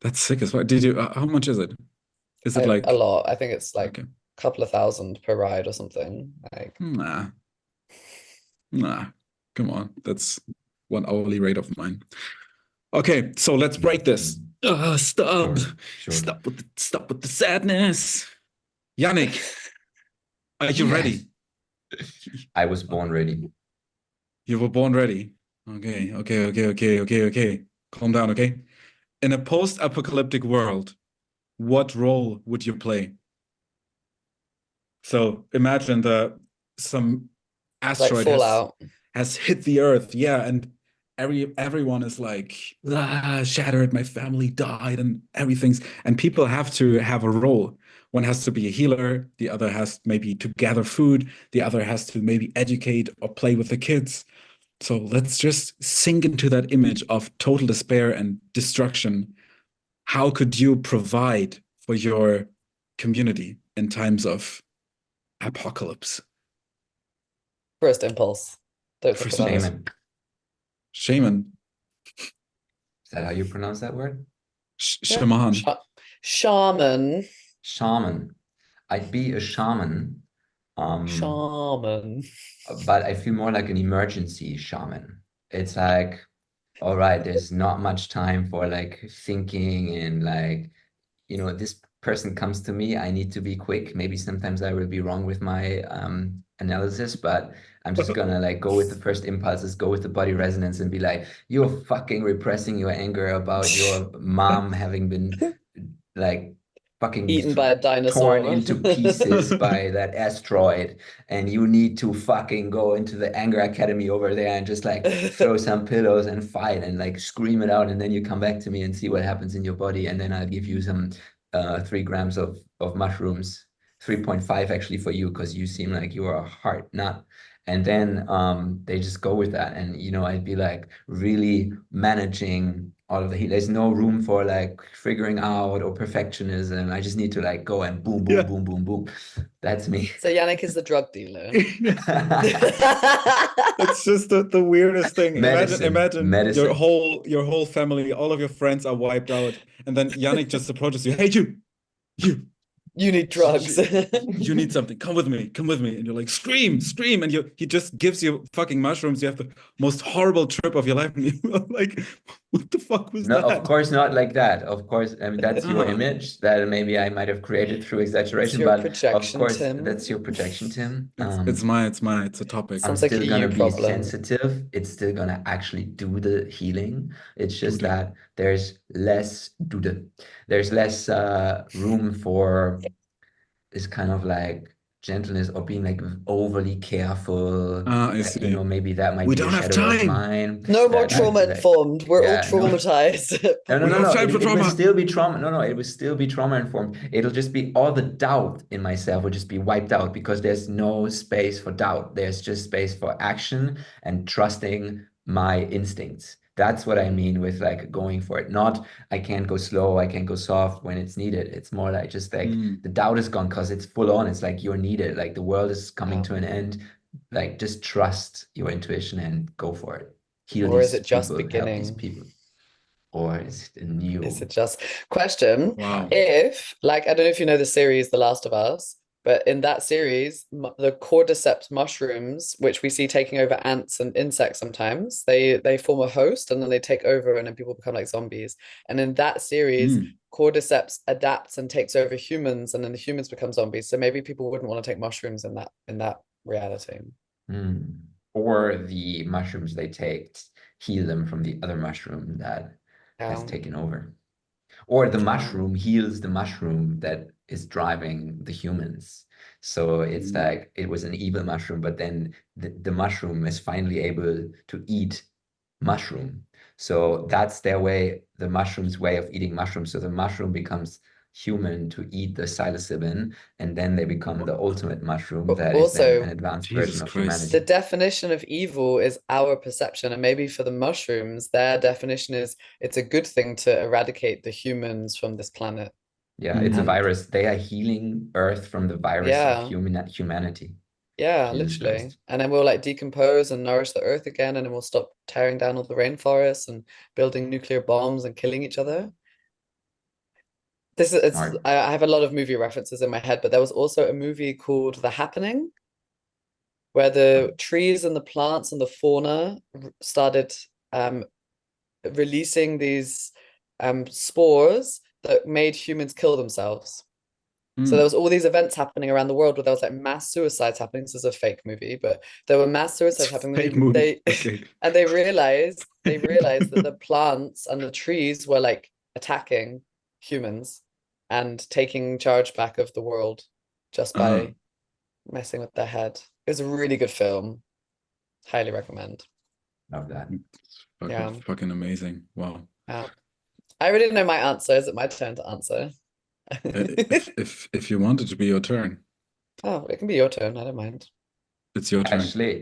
That's sick as well. Did you? How much is it? Is it like a lot? I think it's like a couple of thousand per ride or something. Like, nah. Come on, that's one hourly rate of mine. Okay, so let's break this. Stop. Sure. Stop with the sadness. Jannick, are you ready? I was born ready. You were born ready. Okay. Calm down, okay? In a post-apocalyptic world, what role would you play? So imagine some asteroid has hit the Earth, and everyone is like, shattered, my family died, and everything's, and people have to have a role. One has to be a healer, the other has maybe to gather food, the other has to maybe educate or play with the kids. So let's just sink into that image of total despair and destruction. How could you provide for your community in times of apocalypse? First impulse. Shaman. Is that how you pronounce that word? Shaman. Shaman. I'd be a shaman. Shaman. But I feel more like an emergency shaman. It's like, all right, there's not much time for like thinking and like, this person comes to me, I need to be quick. Maybe sometimes I will be wrong with my analysis, but I'm just gonna like go with the first impulses, go with the body resonance and be like, you're fucking repressing your anger about your mom having been like fucking Eaten by a torn dinosaur. into pieces by that asteroid, and you need to fucking go into the anger academy over there and just like throw some pillows and fight and like scream it out, and then you come back to me and see what happens in your body, and then I'll give you some 3 grams of mushrooms, 3.5 actually for you, because you seem like you are a heart nut. And then they just go with that, and I'd be like really managing all of the heat. There's no room for like figuring out or perfectionism. I just need to like go and boom, boom, Yeah. boom, boom, boom. That's me. So Jannick is the drug dealer. It's just the weirdest thing. Imagine Medicine. your whole family, all of your friends are wiped out, and then Jannick just approaches you. Hey, you need drugs. You need something. Come with me. And you're like, scream. And he just gives you fucking mushrooms. You have the most horrible trip of your life. And you're like, what the fuck was No, that? of course not like that. Of course, I mean, that's your image that maybe I might have created through exaggeration, but of course, Tim. that's your projection, Tim. It's a topic. I'm Sounds like still a gonna you be problem. sensitive. It's still gonna actually do the healing. It's just Do the- that there's less room for this kind of like gentleness or being like overly careful. I see. Maybe that might We be a don't have shadow of time. mine. No more That might be trauma like- informed. We're all Yeah, no. traumatized. No, We don't have time for It will trauma. still be trauma. No, it will still be trauma informed. It'll just be all the doubt in myself will just be wiped out because there's no space for doubt. There's just space for action and trusting my instincts. That's what I mean with like going for it. Not I can't go slow, I can't go soft when it's needed. It's more like just like the doubt is gone because it's full on. It's like you're needed. Like the world is coming to an end. Like just trust your intuition and go for it. Heal Or these is it just people, help these beginning? people. Or is it new? Is it just question? Wow. If, like, I don't know if you know the series The Last of Us, but in that series, the cordyceps mushrooms, which we see taking over ants and insects sometimes, they form a host and then they take over and then people become like zombies. And in that series, cordyceps adapts and takes over humans, and then the humans become zombies. So maybe people wouldn't want to take mushrooms in that reality. Or the mushrooms they take heal them from the other mushroom that has taken over. Or the mushroom heals the mushroom that is driving the humans. So it's like it was an evil mushroom, but then the mushroom is finally able to eat mushroom. So that's their way, the mushroom's way of eating mushrooms. So the mushroom becomes human to eat the psilocybin, and then they become the ultimate mushroom that is then an advanced version of humanity. The definition of evil is our perception, and maybe for the mushrooms, their definition is it's a good thing to eradicate the humans from this planet. Yeah, it's a virus. They are healing Earth from the virus of humanity. Yeah, literally. And then we'll like decompose and nourish the earth again, and then we'll stop tearing down all the rainforests and building nuclear bombs and killing each other. I have a lot of movie references in my head, but there was also a movie called The Happening, where the trees and the plants and the fauna started releasing these spores that made humans kill themselves. So there was all these events happening around the world where there was like mass suicides happening. This is a fake movie, but there were mass suicides happening. And they realized that the plants and the trees were like attacking humans and taking charge back of the world just by messing with their head. It was a really good film. Highly recommend. Love that. Fucking amazing. Wow. I already know my answer. Is it my turn to answer? if you want it to be your turn. Oh, it can be your turn. I don't mind. It's your turn.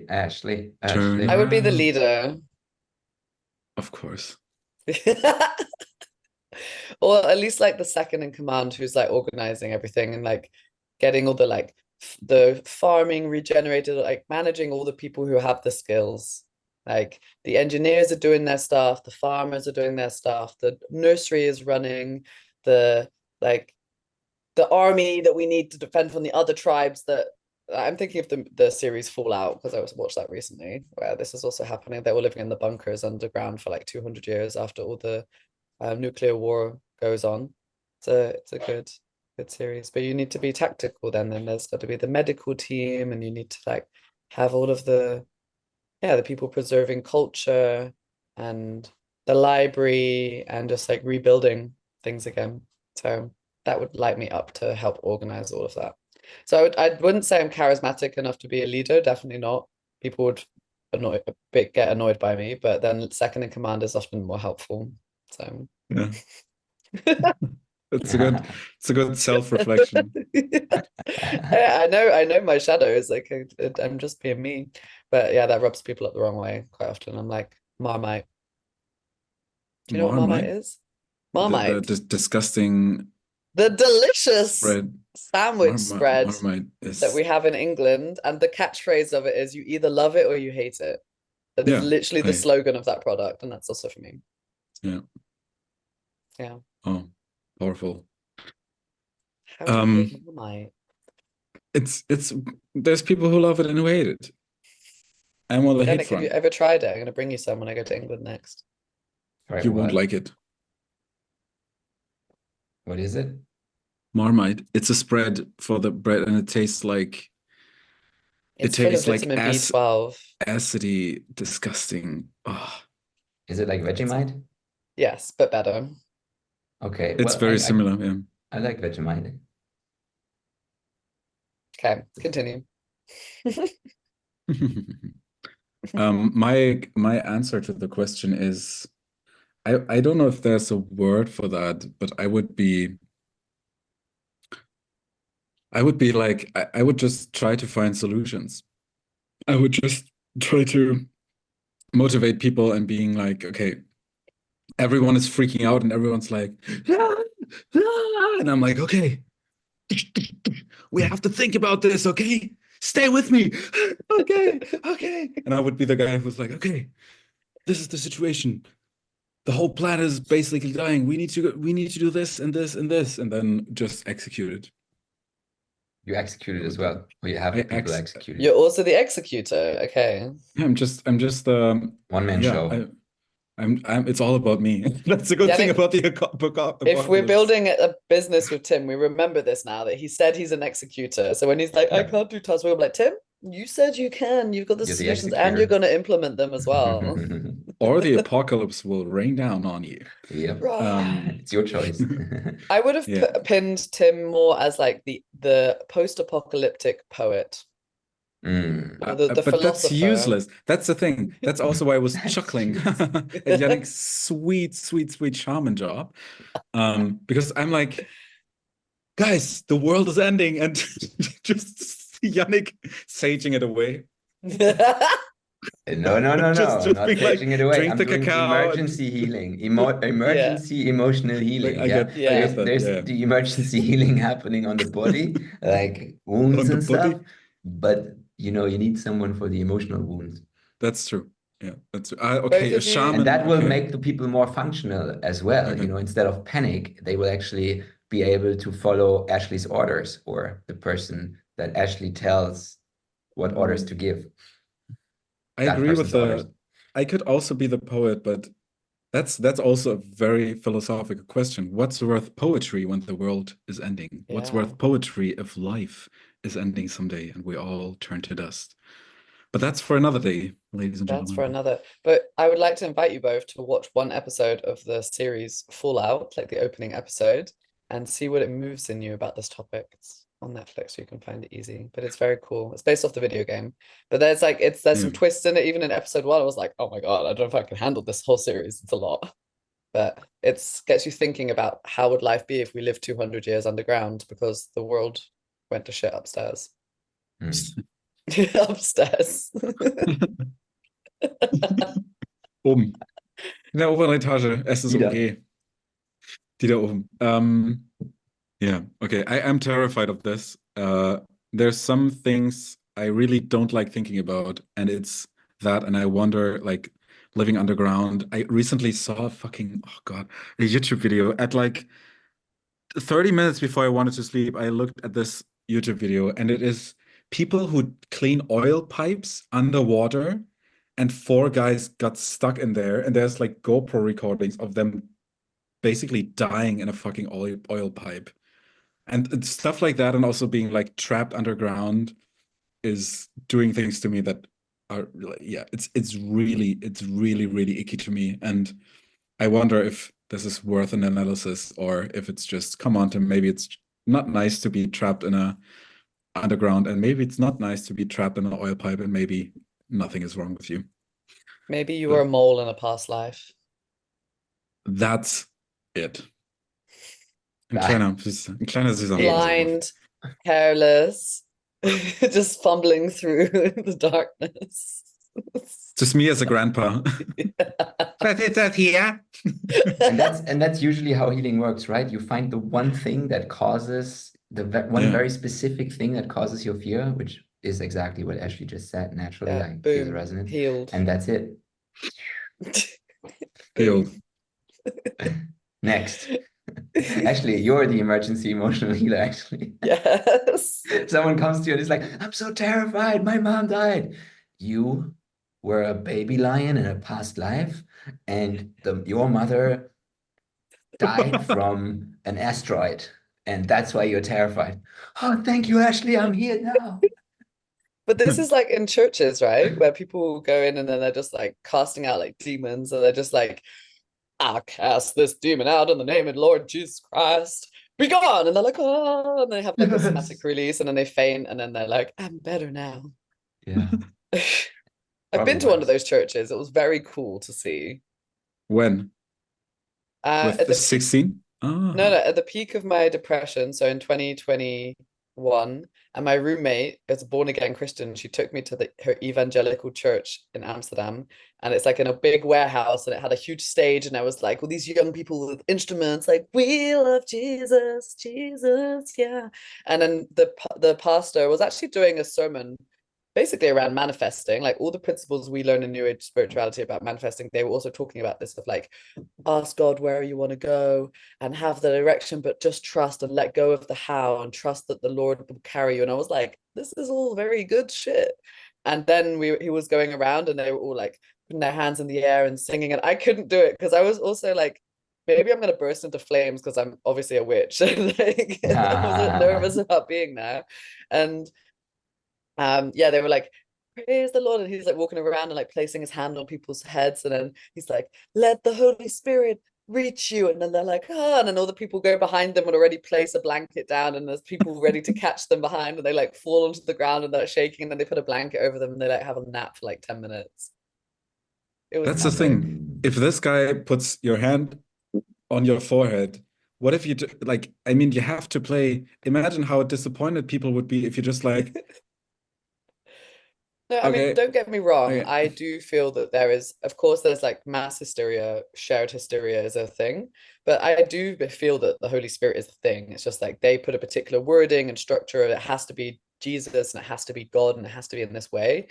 Ashley. I would be the leader. Of course. Or at least like the second in command who's like organizing everything and like getting all the like the farming regenerated, like managing all the people who have the skills. Like the engineers are doing their stuff, the farmers are doing their stuff, the nursery is running, the army that we need to defend from the other tribes. That I'm thinking of the series Fallout, because I watched that recently, where this is also happening. They were living in the bunkers underground for like 200 years after all the nuclear war goes on. So it's a good series, but you need to be tactical then there's got to be the medical team, and you need to like have all of the people preserving culture and the library and just like rebuilding things again. So that would light me up to help organize all of that. So I wouldn't say I'm charismatic enough to be a leader, definitely not. People would get annoyed by me, but then second in command is often more helpful. So Yeah. It's a good self-reflection. I know my shadows. Like I'm just being me, but yeah, that rubs people up the wrong way quite often. I'm like Marmite. Do you know what Marmite is? Marmite, The disgusting the delicious spread. sandwich spread Marmite is that we have in England, and the catchphrase of it is "You either love it or you hate it." That is literally the slogan of that product, and that's also for me. Yeah. Yeah. Oh, powerful. How do you hate Marmite? It's there's people who love it and who hate it. I'm on the hate Jannick, have front. you ever tried it? I'm going to bring you some when I go to England next. Right, You won't like it. What is it? Marmite. It's a spread for the bread, and it tastes like It's full of vitamin B12. Acidy, disgusting. Oh. Is it like Vegemite? Yes, but better. Okay. It's very similar, yeah. I like Vegemite. Okay, continue. My answer to the question is I don't know if there's a word for that, but I would be like I would just try to find solutions. I would just try to motivate people and being like, okay, everyone is freaking out and everyone's like, ah, ah, and I'm like, okay, we have to think about this, okay? Stay with me. Okay, okay. And I would be the guy who's like, okay, this is the situation. The whole planet is basically dying. We need to do this and this and this, and then just execute it. You execute it as well, or you have people execute it. You're also the executor. Okay. Yeah, I'm just one-man show. It's all about me. That's a good thing about the apocalypse. If we're building a business with Tim, we remember this now, that he said he's an executor. So when he's like, I can't do tasks, we're like, Tim, you said you can. You've got the solutions and you're going to implement them as well. Or the apocalypse will rain down on you. Yep. It's your choice. I would have pinned Tim more as like the post-apocalyptic poet. But that's useless. That's the thing. That's also why I was chuckling at Jannick's sweet shaman job. Because I'm like, guys, the world is ending, and just Jannick saging it away. No, not saging it away. Drink I'm the doing cacao. Emergency healing, emergency emotional healing. There's the emergency healing happening on the body, like wounds and stuff. But you need someone for the emotional wounds. That's true. Yeah, that's okay. A shaman, and that will make the people more functional as well. Instead of panic, they will actually be able to follow Ashley's orders, or the person that Ashley tells what orders to give. I agree with I could also be the poet, but that's also a very philosophical question. What's worth poetry when the world is ending? Yeah. What's worth poetry if life is ending someday and we all turn to dust? But that's for another day, ladies and gentlemen. That's for another. But I would like to invite you both to watch one episode of the series Fallout, like the opening episode, and see what it moves in you about this topic. It's on Netflix, so you can find it easy. But it's very cool. It's based off the video game. But there's some twists in it. Even in episode 1, I was like, oh my God, I don't know if I can handle this whole series. It's a lot. But it gets you thinking about how would life be if we lived 200 years underground, because the world went to shit upstairs. Upstairs. Oben. In der oberen Etage. Es ist okay. Die da oben. Yeah, okay. I'm terrified of this. There's some things I really don't like thinking about, and it's that, and I wonder, like, living underground. I recently saw a YouTube video at like 30 minutes before I wanted to sleep. I looked at this YouTube video, and it is people who clean oil pipes underwater, and 4 guys got stuck in there, and there's like GoPro recordings of them basically dying in a fucking oil pipe. And stuff like that, and also being like trapped underground is doing things to me that are it's really really icky to me. And I wonder if this is worth an analysis or if it's just, come on, Tim, maybe it's not nice to be trapped in a underground, and maybe it's not nice to be trapped in an oil pipe, and maybe nothing is wrong with you. Maybe you were a mole in a past life. That's it. Ein kleiner süßer Mole. Blind, careless, just fumbling through the darkness. Just me as a grandpa. What is that here? And that's usually how healing works, right? You find the one thing that causes one very specific thing that causes your fear, which is exactly what Ashley just said. Naturally, I feel the resonance, healed, and that's it. Healed. Next. Actually, you're the emergency emotional healer, actually. Yes. Someone comes to you and is like, I'm so terrified, my mom died. You were a baby lion in a past life, and your mother died from an asteroid, and that's why you're terrified. Oh, thank you, Ashley, I'm here now. But this is like in churches, right? Where people go in and then they're just like casting out like demons, and they're just like, I'll cast this demon out in the name of Lord Jesus Christ. Be gone. And they're like, oh, and they have like a somatic release, and then they faint, and then they're like, I'm better now. Yeah. I've been to one of those churches. It was very cool to see. When? At the 16? No, at the peak of my depression, so in 2021, and my roommate is a born-again Christian. She took me to her evangelical church in Amsterdam, and it's like in a big warehouse, and it had a huge stage, and I was like, all these young people with instruments, like, we love Jesus, Jesus, yeah. And then the pastor was actually doing a sermon basically around manifesting, like all the principles we learn in New Age spirituality about manifesting. They were also talking about this of like, ask God where you want to go and have the direction, but just trust and let go of the how and trust that the Lord will carry you. And I was like, this is all very good shit. And then he was going around, and they were all like putting their hands in the air and singing, and I couldn't do it because I was also like, maybe I'm going to burst into flames because I'm obviously a witch. Like, I was nervous about being there. And yeah, they were like, praise the Lord, and he's like walking around and like placing his hand on people's heads, and then he's like, let the Holy Spirit reach you, and then they're like, and then all the people go behind them and already place a blanket down, and there's people ready to catch them behind, and they like fall onto the ground and they're shaking, and then they put a blanket over them and they like have a nap for like 10 minutes. That's the thing. If this guy puts your hand on your forehead, what if you like, I mean, you have to play. Imagine how disappointed people would be if you just like, no, I mean, don't get me wrong. I do feel that there is, of course, there's like mass hysteria, shared hysteria is a thing, but I do feel that the Holy Spirit is a thing. It's just like they put a particular wording and structure. It has to be Jesus, and it has to be God, and it has to be in this way.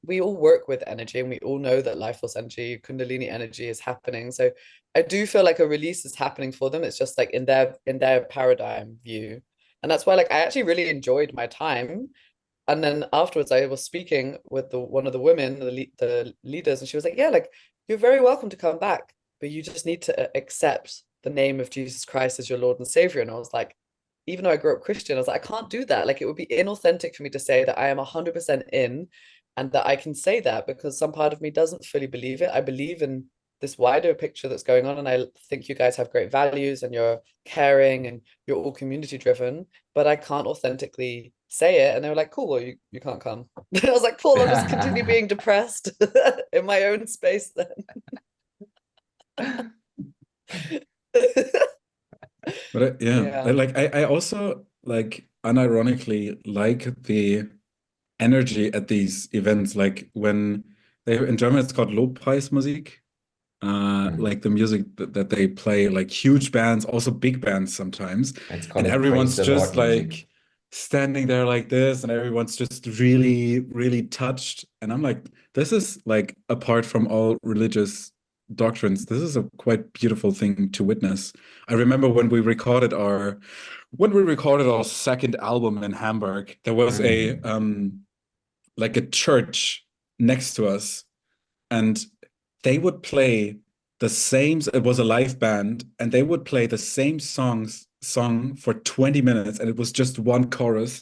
We all work with energy, and we all know that life force energy, Kundalini energy is happening. So I do feel like a release is happening for them. It's just like in their paradigm view. And that's why like I actually really enjoyed my time. And then afterwards, I was speaking with one of the women, the leaders, and she was like, yeah, like, you're very welcome to come back, but you just need to accept the name of Jesus Christ as your Lord and Savior. And I was like, even though I grew up Christian, I was like, I can't do that. Like, it would be inauthentic for me to say that I am 100% in, and that I can say that because some part of me doesn't fully believe it. I believe in this wider picture that's going on, and I think you guys have great values, and you're caring, and you're all community driven, but I can't authentically say it. And they were like, cool, well, you can't come. I was like, cool, I'll just continue being depressed in my own space then. But I also like unironically like the energy at these events, like when in German it's called Lobpreismusik, like the music that they play, like huge bands, also big bands sometimes, and everyone's just like standing there like this, and everyone's just really, really touched. And I'm like, this is like, apart from all religious doctrines, this is a quite beautiful thing to witness. I remember when we recorded our second album in Hamburg, there was a like a church next to us, and they would play the same, it was a live band, and they would play the same song for 20 minutes, and it was just one chorus.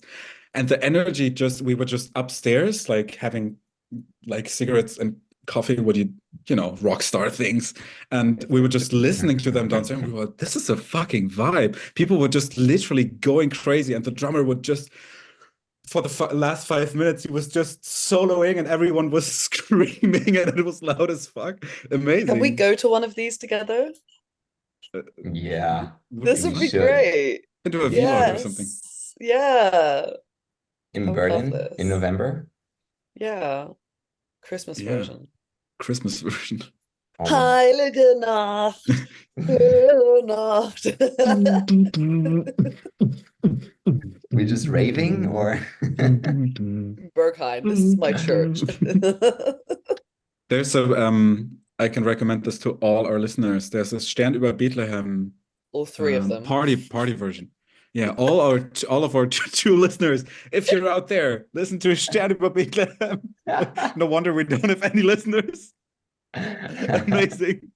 And the energy we were just upstairs, like having like cigarettes and coffee, would you know, rock star things. And we were just listening to them downstairs, and we were like, this is a fucking vibe. People were just literally going crazy, and the drummer would just, for the last 5 minutes, he was just soloing, and everyone was screaming, and it was loud as fuck. Amazing. Can we go to one of these together? Yeah. This we would be should. great. Into a vlog or something. Yeah. In I would love Berlin this. in November. Yeah. Christmas Yeah. version. Christmas version. Oh. Heilige Nacht. Stille Nacht. We're just raving, or Berghain, this is my church. There's a I can recommend this to all our listeners. There's a Stern über Bethlehem All three of them. party version. Yeah, all of our two listeners. If you're out there, listen to Stern über Bethlehem. No wonder we don't have any listeners. Amazing.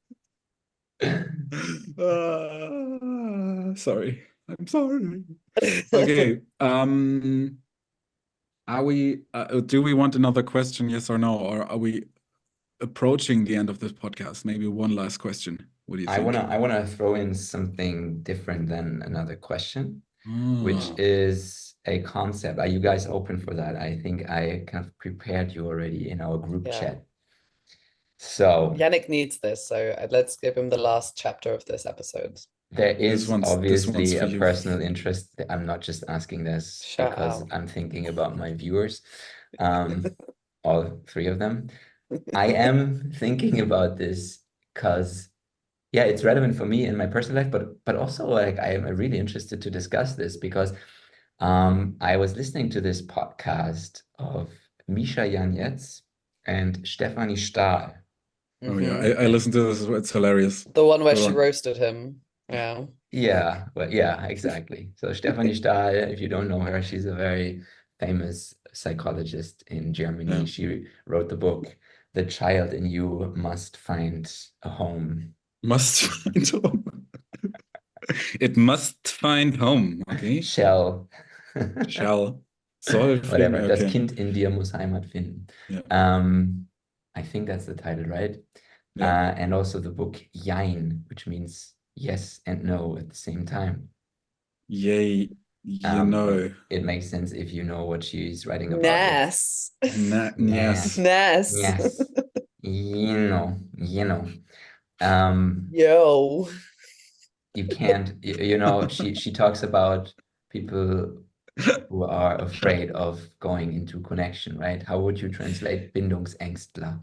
Sorry. I'm sorry. Okay. Are we? Do we want another question? Yes or no? Or are we approaching the end of this podcast? Maybe one last question. What do you think? I wanna throw in something different than another question, which is a concept. Are you guys open for that? I think I kind of prepared you already in our group chat. So Jannick needs this, so let's give him the last chapter of this episode. there is obviously a you. personal interest. I'm not just asking this because I'm thinking about my viewers, all three of them. I am thinking about this because, yeah, it's relevant for me in my personal life, but also like I am really interested to discuss this because I was listening to this podcast of Misha Jannick and Stefanie Stahl. Oh yeah, I listened to this. It's hilarious. The one where she roasted him. Yeah. Yeah, well, yeah, exactly. So Stefanie Stahl, if you don't know her, she's a very famous psychologist in Germany. Yeah. She wrote the book, The Child in You Must Find a Home. Must find home. It must find home. Okay. Shall. Soll. Whatever. Okay. Das Kind in dir muss Heimat finden. Yeah. I think that's the title, right? Yeah. And also the book Jein, which means yes and no at the same time. Yay. You know. It makes sense if you know what she's writing about. Yes. Yes. Yes. You know. Yo. You can't, you know, she talks about people who are afraid of going into connection, right? How would you translate Bindungsängstler?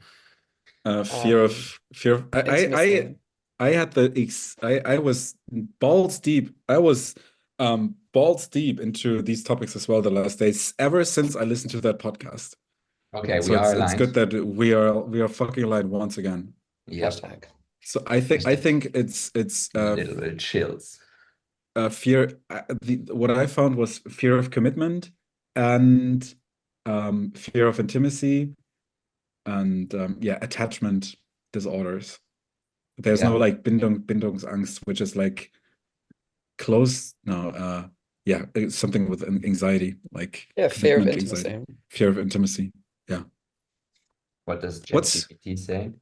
Fear of I had I was balls deep. I was balls deep into these topics as well the last days, ever since I listened to that podcast. Okay, so we are aligned. It's good that we are fucking aligned once again. Yes. So I think it's a little bit chills. Fear. What I found was fear of commitment and fear of intimacy and attachment disorders. There's no like Bindungsangst, which is like close. No, something with anxiety, like fear of intimacy. Anxiety. Fear of intimacy. Yeah. What does ChatGPT say?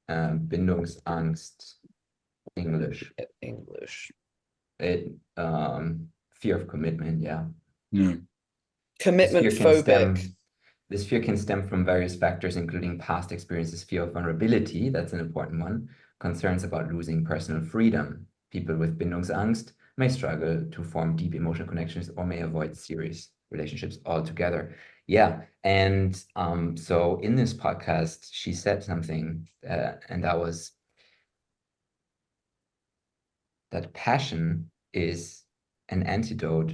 Bindungsangst, English. Fear of commitment. Yeah. Commitment phobic. This fear can stem from various factors, including past experiences, fear of vulnerability. That's an important one. Concerns about losing personal freedom. People with Bindungsangst may struggle to form deep emotional connections or may avoid serious relationships altogether. Yeah. And so in this podcast, she said something, and that was that passion is an antidote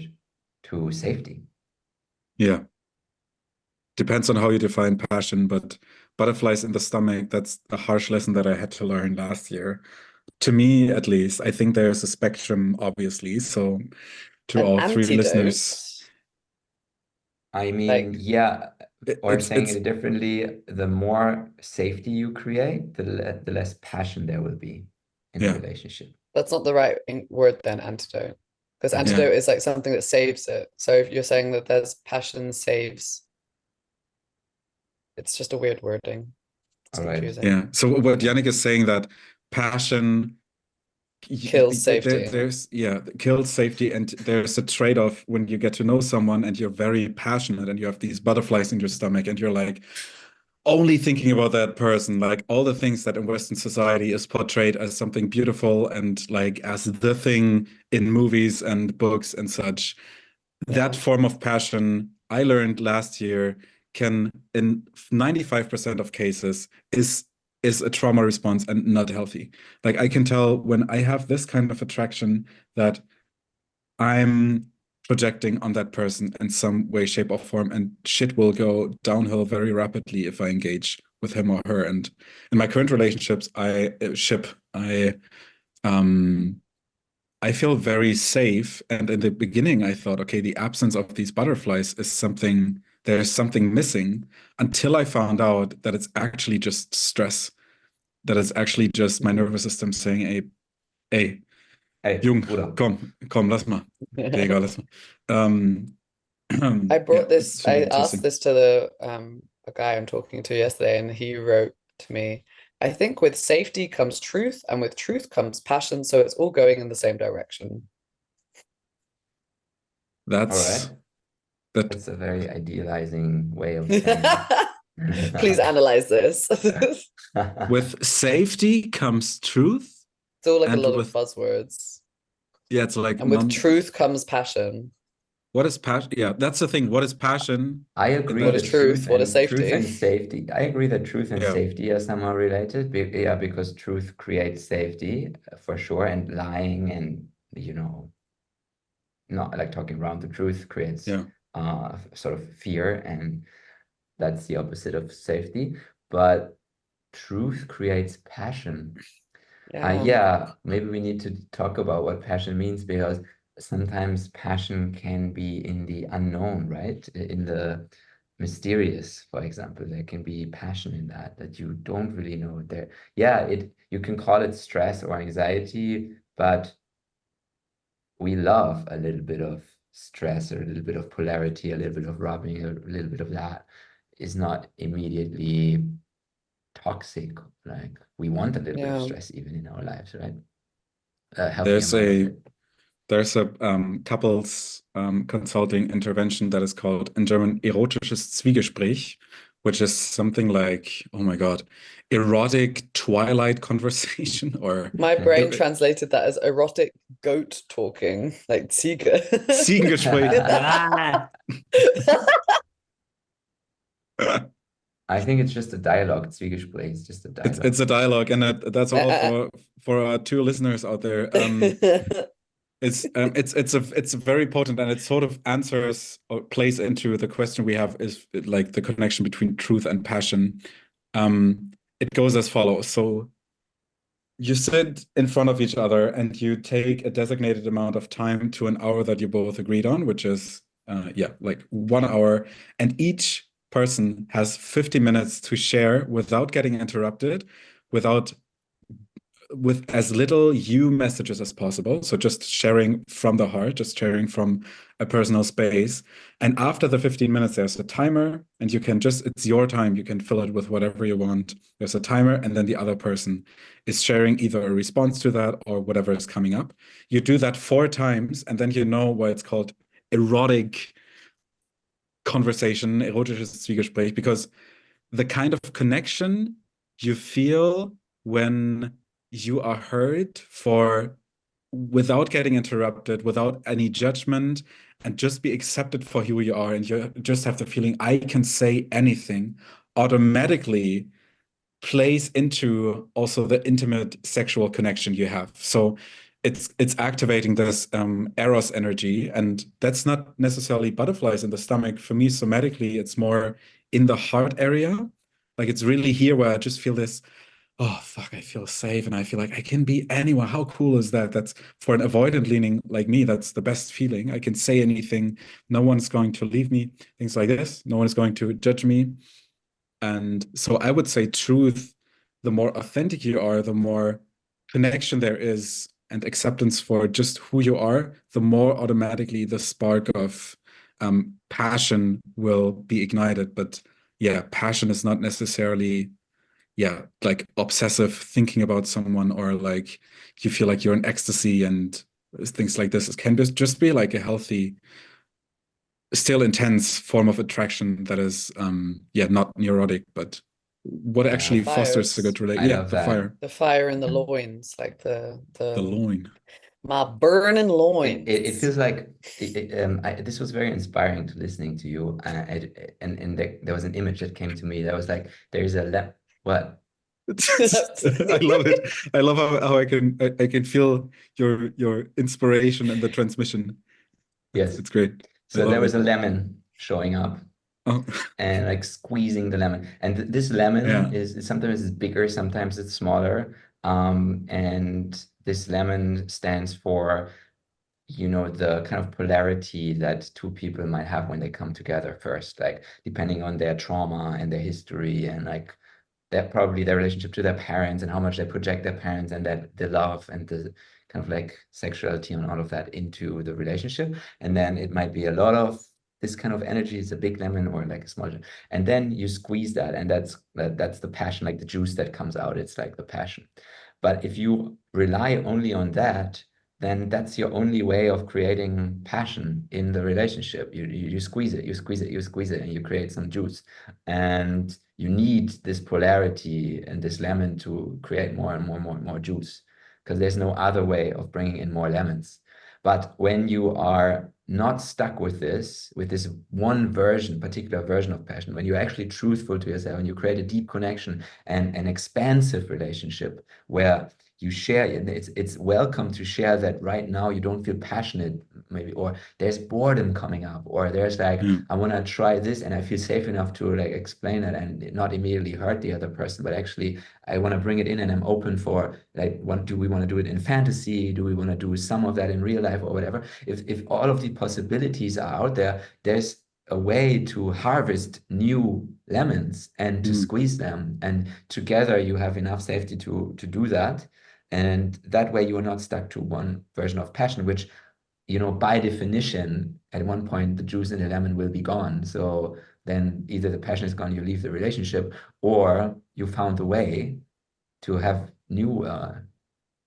to safety. Yeah. Depends on how you define passion, but butterflies in the stomach, that's a harsh lesson that I had to learn last year. To me, at least, I think there's a spectrum, obviously. So to all three listeners. I mean, saying it differently, the more safety you create, the less passion there will be in a relationship. That's not the right word then, antidote. Because antidote is like something that saves it. So if you're saying that there's passion saves, it's just a weird wording. It's All right. confusing. Yeah. So what Jannick is saying, that passion Kills safety. kills safety, and there's a trade-off when you get to know someone and you're very passionate and you have these butterflies in your stomach and you're like only thinking about that person, like all the things that in Western society is portrayed as something beautiful and like as the thing in movies and books and such. That form of passion, I learned last year, can in 95% of cases is a trauma response and not healthy. Like I can tell when I have this kind of attraction that I'm projecting on that person in some way, shape, or form, and shit will go downhill very rapidly if I engage with him or her. And in my current relationships, I feel very safe. And in the beginning, I thought, okay, the absence of these butterflies is something, there's something missing, until I found out that it's actually just stress, that it's actually just my nervous system saying, hey, Jung, Bruder. komm, lass mal. Digga, lass mal. I brought this, it's really I interesting. asked this to the a guy I'm talking to yesterday, and he wrote to me, I think with safety comes truth, and with truth comes passion, so it's all going in the same direction. That's That's a very idealizing way of saying it. Please analyze this. with safety comes truth. It's all like a and lot with of buzzwords. Yeah, it's like And with truth comes passion. What is passion? Yeah, that's the thing. What is passion? I agree What that is truth? What is truth safety? and safety. I agree that truth and Yeah. safety are somehow related. Yeah, because truth creates safety for sure, and lying and not like talking around the truth creates sort of fear, and that's the opposite of safety. But truth creates passion. Yeah. Maybe we need to talk about what passion means, because sometimes passion can be in the unknown, right? In the mysterious, for example. There can be passion in that you don't really know. You can call it stress or anxiety, but we love a little bit of stress or a little bit of polarity, a little bit of rubbing, a little bit of that is not immediately toxic. Like we want a little bit of stress even in our lives, right? There's a couples consulting intervention that is called in German erotisches Zwiegespräch, which is something like, oh my God, erotic twilight conversation, or my brain translated that as erotic goat talking, like Ziege. Ziegengespräch. I think it's just a dialogue. Zwiegespräch is just a dialogue. It's a dialogue, and that's all for our two listeners out there. It's very potent, and it sort of answers or plays into the question we have, is like the connection between truth and passion. It goes as follows. So you sit in front of each other and you take a designated amount of time to an hour that you both agreed on, which is like 1 hour, and each person has 50 minutes to share without getting interrupted, with as little you messages as possible. So just sharing from the heart, just sharing from a personal space. And after the 15 minutes, there's a timer, and it's your time. You can fill it with whatever you want. There's a timer, and then the other person is sharing either a response to that or whatever is coming up. You do that 4 times, and then you know why it's called erotic conversation, erotisches Zwiegespräch, because the kind of connection you feel when you are heard without getting interrupted, without any judgment, and just be accepted for who you are, and you just have the feeling I can say anything, automatically plays into also the intimate sexual connection you have. So it's activating this eros energy, and that's not necessarily butterflies in the stomach. For me, somatically, it's more in the heart area. Like it's really here where I just feel this, oh fuck, I feel safe, and I feel like I can be anyone. How cool is that? That's, for an avoidant leaning like me, that's the best feeling. I can say anything. No one's going to leave me. Things like this. No one is going to judge me. And so I would say truth, the more authentic you are, the more connection there is and acceptance for just who you are, the more automatically the spark of passion will be ignited. But yeah, passion is not necessarily yeah, like obsessive thinking about someone, or like you feel like you're in ecstasy and things like this. It can just be like a healthy, still intense form of attraction that is, yeah, not neurotic, but what Yeah, actually fosters a Fires. good relate. I Yeah, love the that. fire, The fire in the Yeah. loins, like the loin. my burning It loins. feels like this was very inspiring to listening to you. And there was an image that came to me that was like, there's a what? I love it. I love how I can feel your inspiration and the transmission. Yes. It's great. I So there love was it. a lemon showing up Oh, and like squeezing the lemon. And this lemon yeah. is sometimes it's bigger, sometimes it's smaller. And this lemon stands for, the kind of polarity that two people might have when they come together first, like depending on their trauma and their history and like that probably their relationship to their parents and how much they project their parents and that the love and the kind of like sexuality and all of that into the relationship. And then it might be a lot of this kind of energy. It's a big lemon or like a small, and then you squeeze that, and that's the passion, like the juice that comes out. It's like the passion. But if you rely only on that, then that's your only way of creating passion in the relationship. You squeeze it, you squeeze it, you squeeze it, and you create some juice. And you need this polarity and this lemon to create more and more and more and more juice, because there's no other way of bringing in more lemons. But when you are not stuck with this one version, particular version of passion, when you're actually truthful to yourself and you create a deep connection and an expansive relationship where you share, it's welcome to share that right now you don't feel passionate, maybe, or there's boredom coming up, or there's like, Yeah. I want to try this and I feel safe enough to like explain it and not immediately hurt the other person, but actually I want to bring it in and I'm open for like, do we want to do it in fantasy? Do we want to do some of that in real life or whatever? If all of the possibilities are out there, there's a way to harvest new lemons and to Mm. squeeze them, and together you have enough safety to do that. And that way you are not stuck to one version of passion, which, by definition, at one point the juice in the lemon will be gone. So then either the passion is gone, you leave the relationship, or you found a way to have new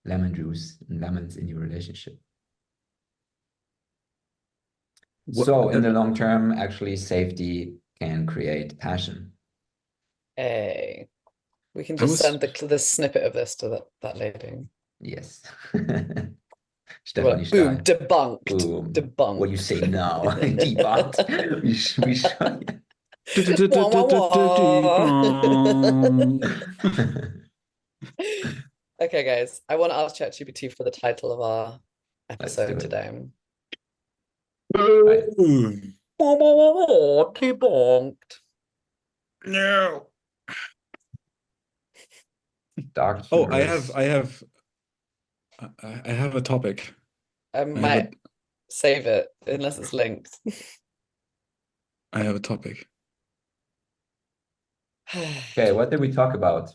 lemon juice and lemons in your relationship. What, So in the long term, actually, safety can create passion. Hey, we can I just was send the snippet of this to that lady. Yes. Well, Stefanie boom, Stahl. debunked. Boom. What you Debunked. say now? Debunked. We show Wah, wah, wah. Okay, guys, I want to ask ChatGPT for the title of our Let's do episode it. today. Right. Wah, wah, wah, wah, debunked. no. Dark Oh, humorous. I have a topic. I I have a might save it unless it's linked. I have a topic. Okay, what did we talk about?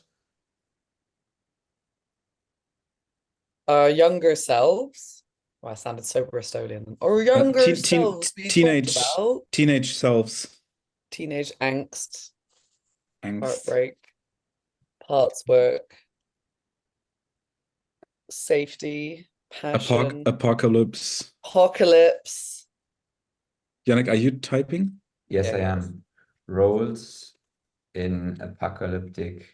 Our younger selves. Oh, I sounded so Bristolian. Our younger selves we talked about Teenage selves, teenage angst, angst, heartbreak, parts work, safety, passion, apocalypse. apocalypse. Jannick, are you typing? Yes, Yeah, I yes. am. Roles in apocalyptic,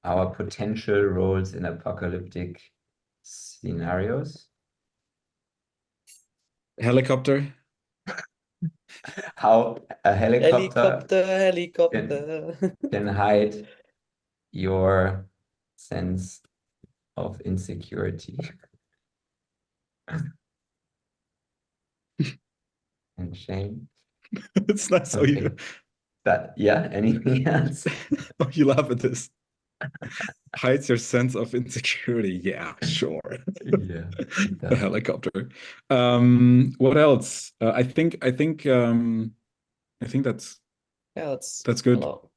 our potential roles in apocalyptic scenarios. Helicopter. How a helicopter Helicopter. can hide your sense of insecurity and shame. It's nice how Okay. Anything else? how you laugh at this. Hides your sense of insecurity. Yeah, sure. Yeah, The helicopter. What else? I think Yeah, that's a good. lot.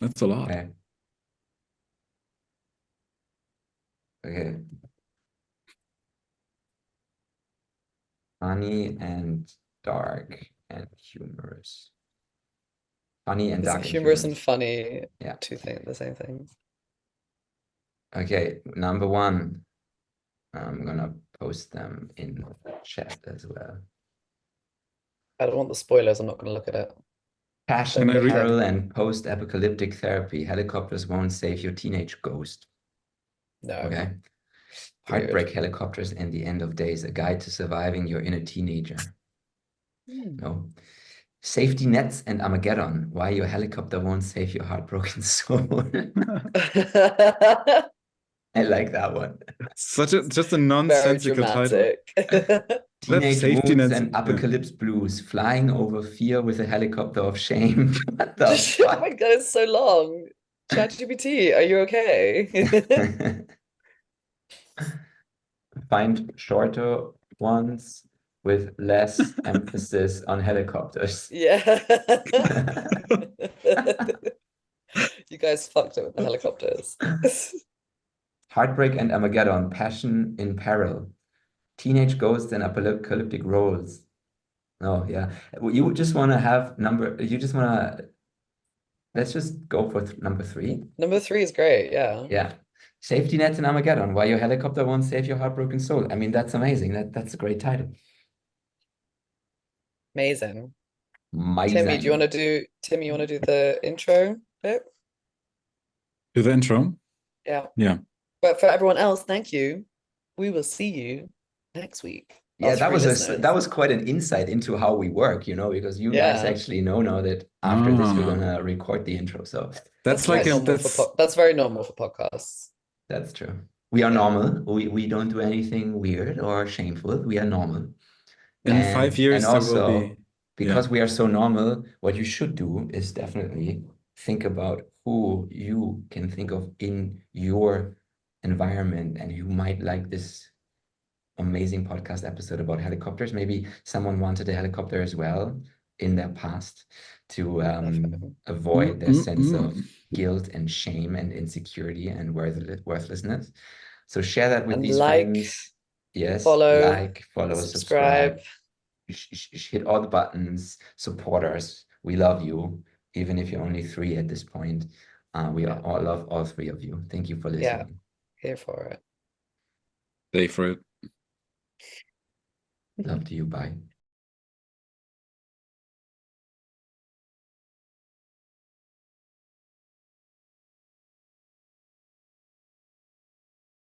That's a lot. Okay. Okay. Funny and dark and humorous. Funny and dark humorous and humorous. funny, Yeah. the same things. Okay, number one. I'm gonna post them in the chat as well. I don't want the spoilers. I'm not going to look at it. Passion, Can I read that? peril, and post-apocalyptic therapy. Helicopters won't save your teenage ghost. No. Okay. Heartbreak helicopters and the end of days. A guide to surviving your inner teenager. No. Safety nets and Armageddon. Why your helicopter won't save your heartbroken soul. I like that one. Just a Very nonsensical title. dramatic. Teenage safety wounds nets. and Yeah. apocalypse blues. Flying over fear with a helicopter of shame. What the Oh fuck? my God, it's so long. ChatGPT, are you okay? Find shorter ones with less emphasis on helicopters. Yeah. You guys fucked it with the helicopters. Heartbreak and Armageddon. Passion in peril. Teenage ghosts and apocalyptic roles. Oh, yeah. You just want to have you just want to, let's just go for number 3. Number 3 is great. Yeah. Yeah. Safety nets and Armageddon. Why your helicopter won't save your heartbroken soul. I mean, that's amazing. That's a great title. Amazing. Amazing. Timmy, you want to do the intro bit? Do the intro? Yeah. Yeah. But for everyone else, thank you. We will see you next week. Yeah, that was quite an insight into how we work, you know, because you guys actually know now that after this we're gonna record the intro. So that's like that's very normal for podcasts. That's true. We are normal. We don't do anything weird or shameful. We are normal. In 5 years, and also, there will be, because we are so normal, what you should do is definitely think about who you can think of in your environment and who might like this amazing podcast episode about helicopters. Maybe someone wanted a helicopter as well in their past to avoid their sense of guilt and shame and insecurity and worthlessness. So share that with these friends. Yes, follow, subscribe. Hit all the buttons, support us. We love you, even if you're only 3 at this point. We all love all 3 of you. Thank you for listening. Here for it. Stay for it. Love to you. Bye.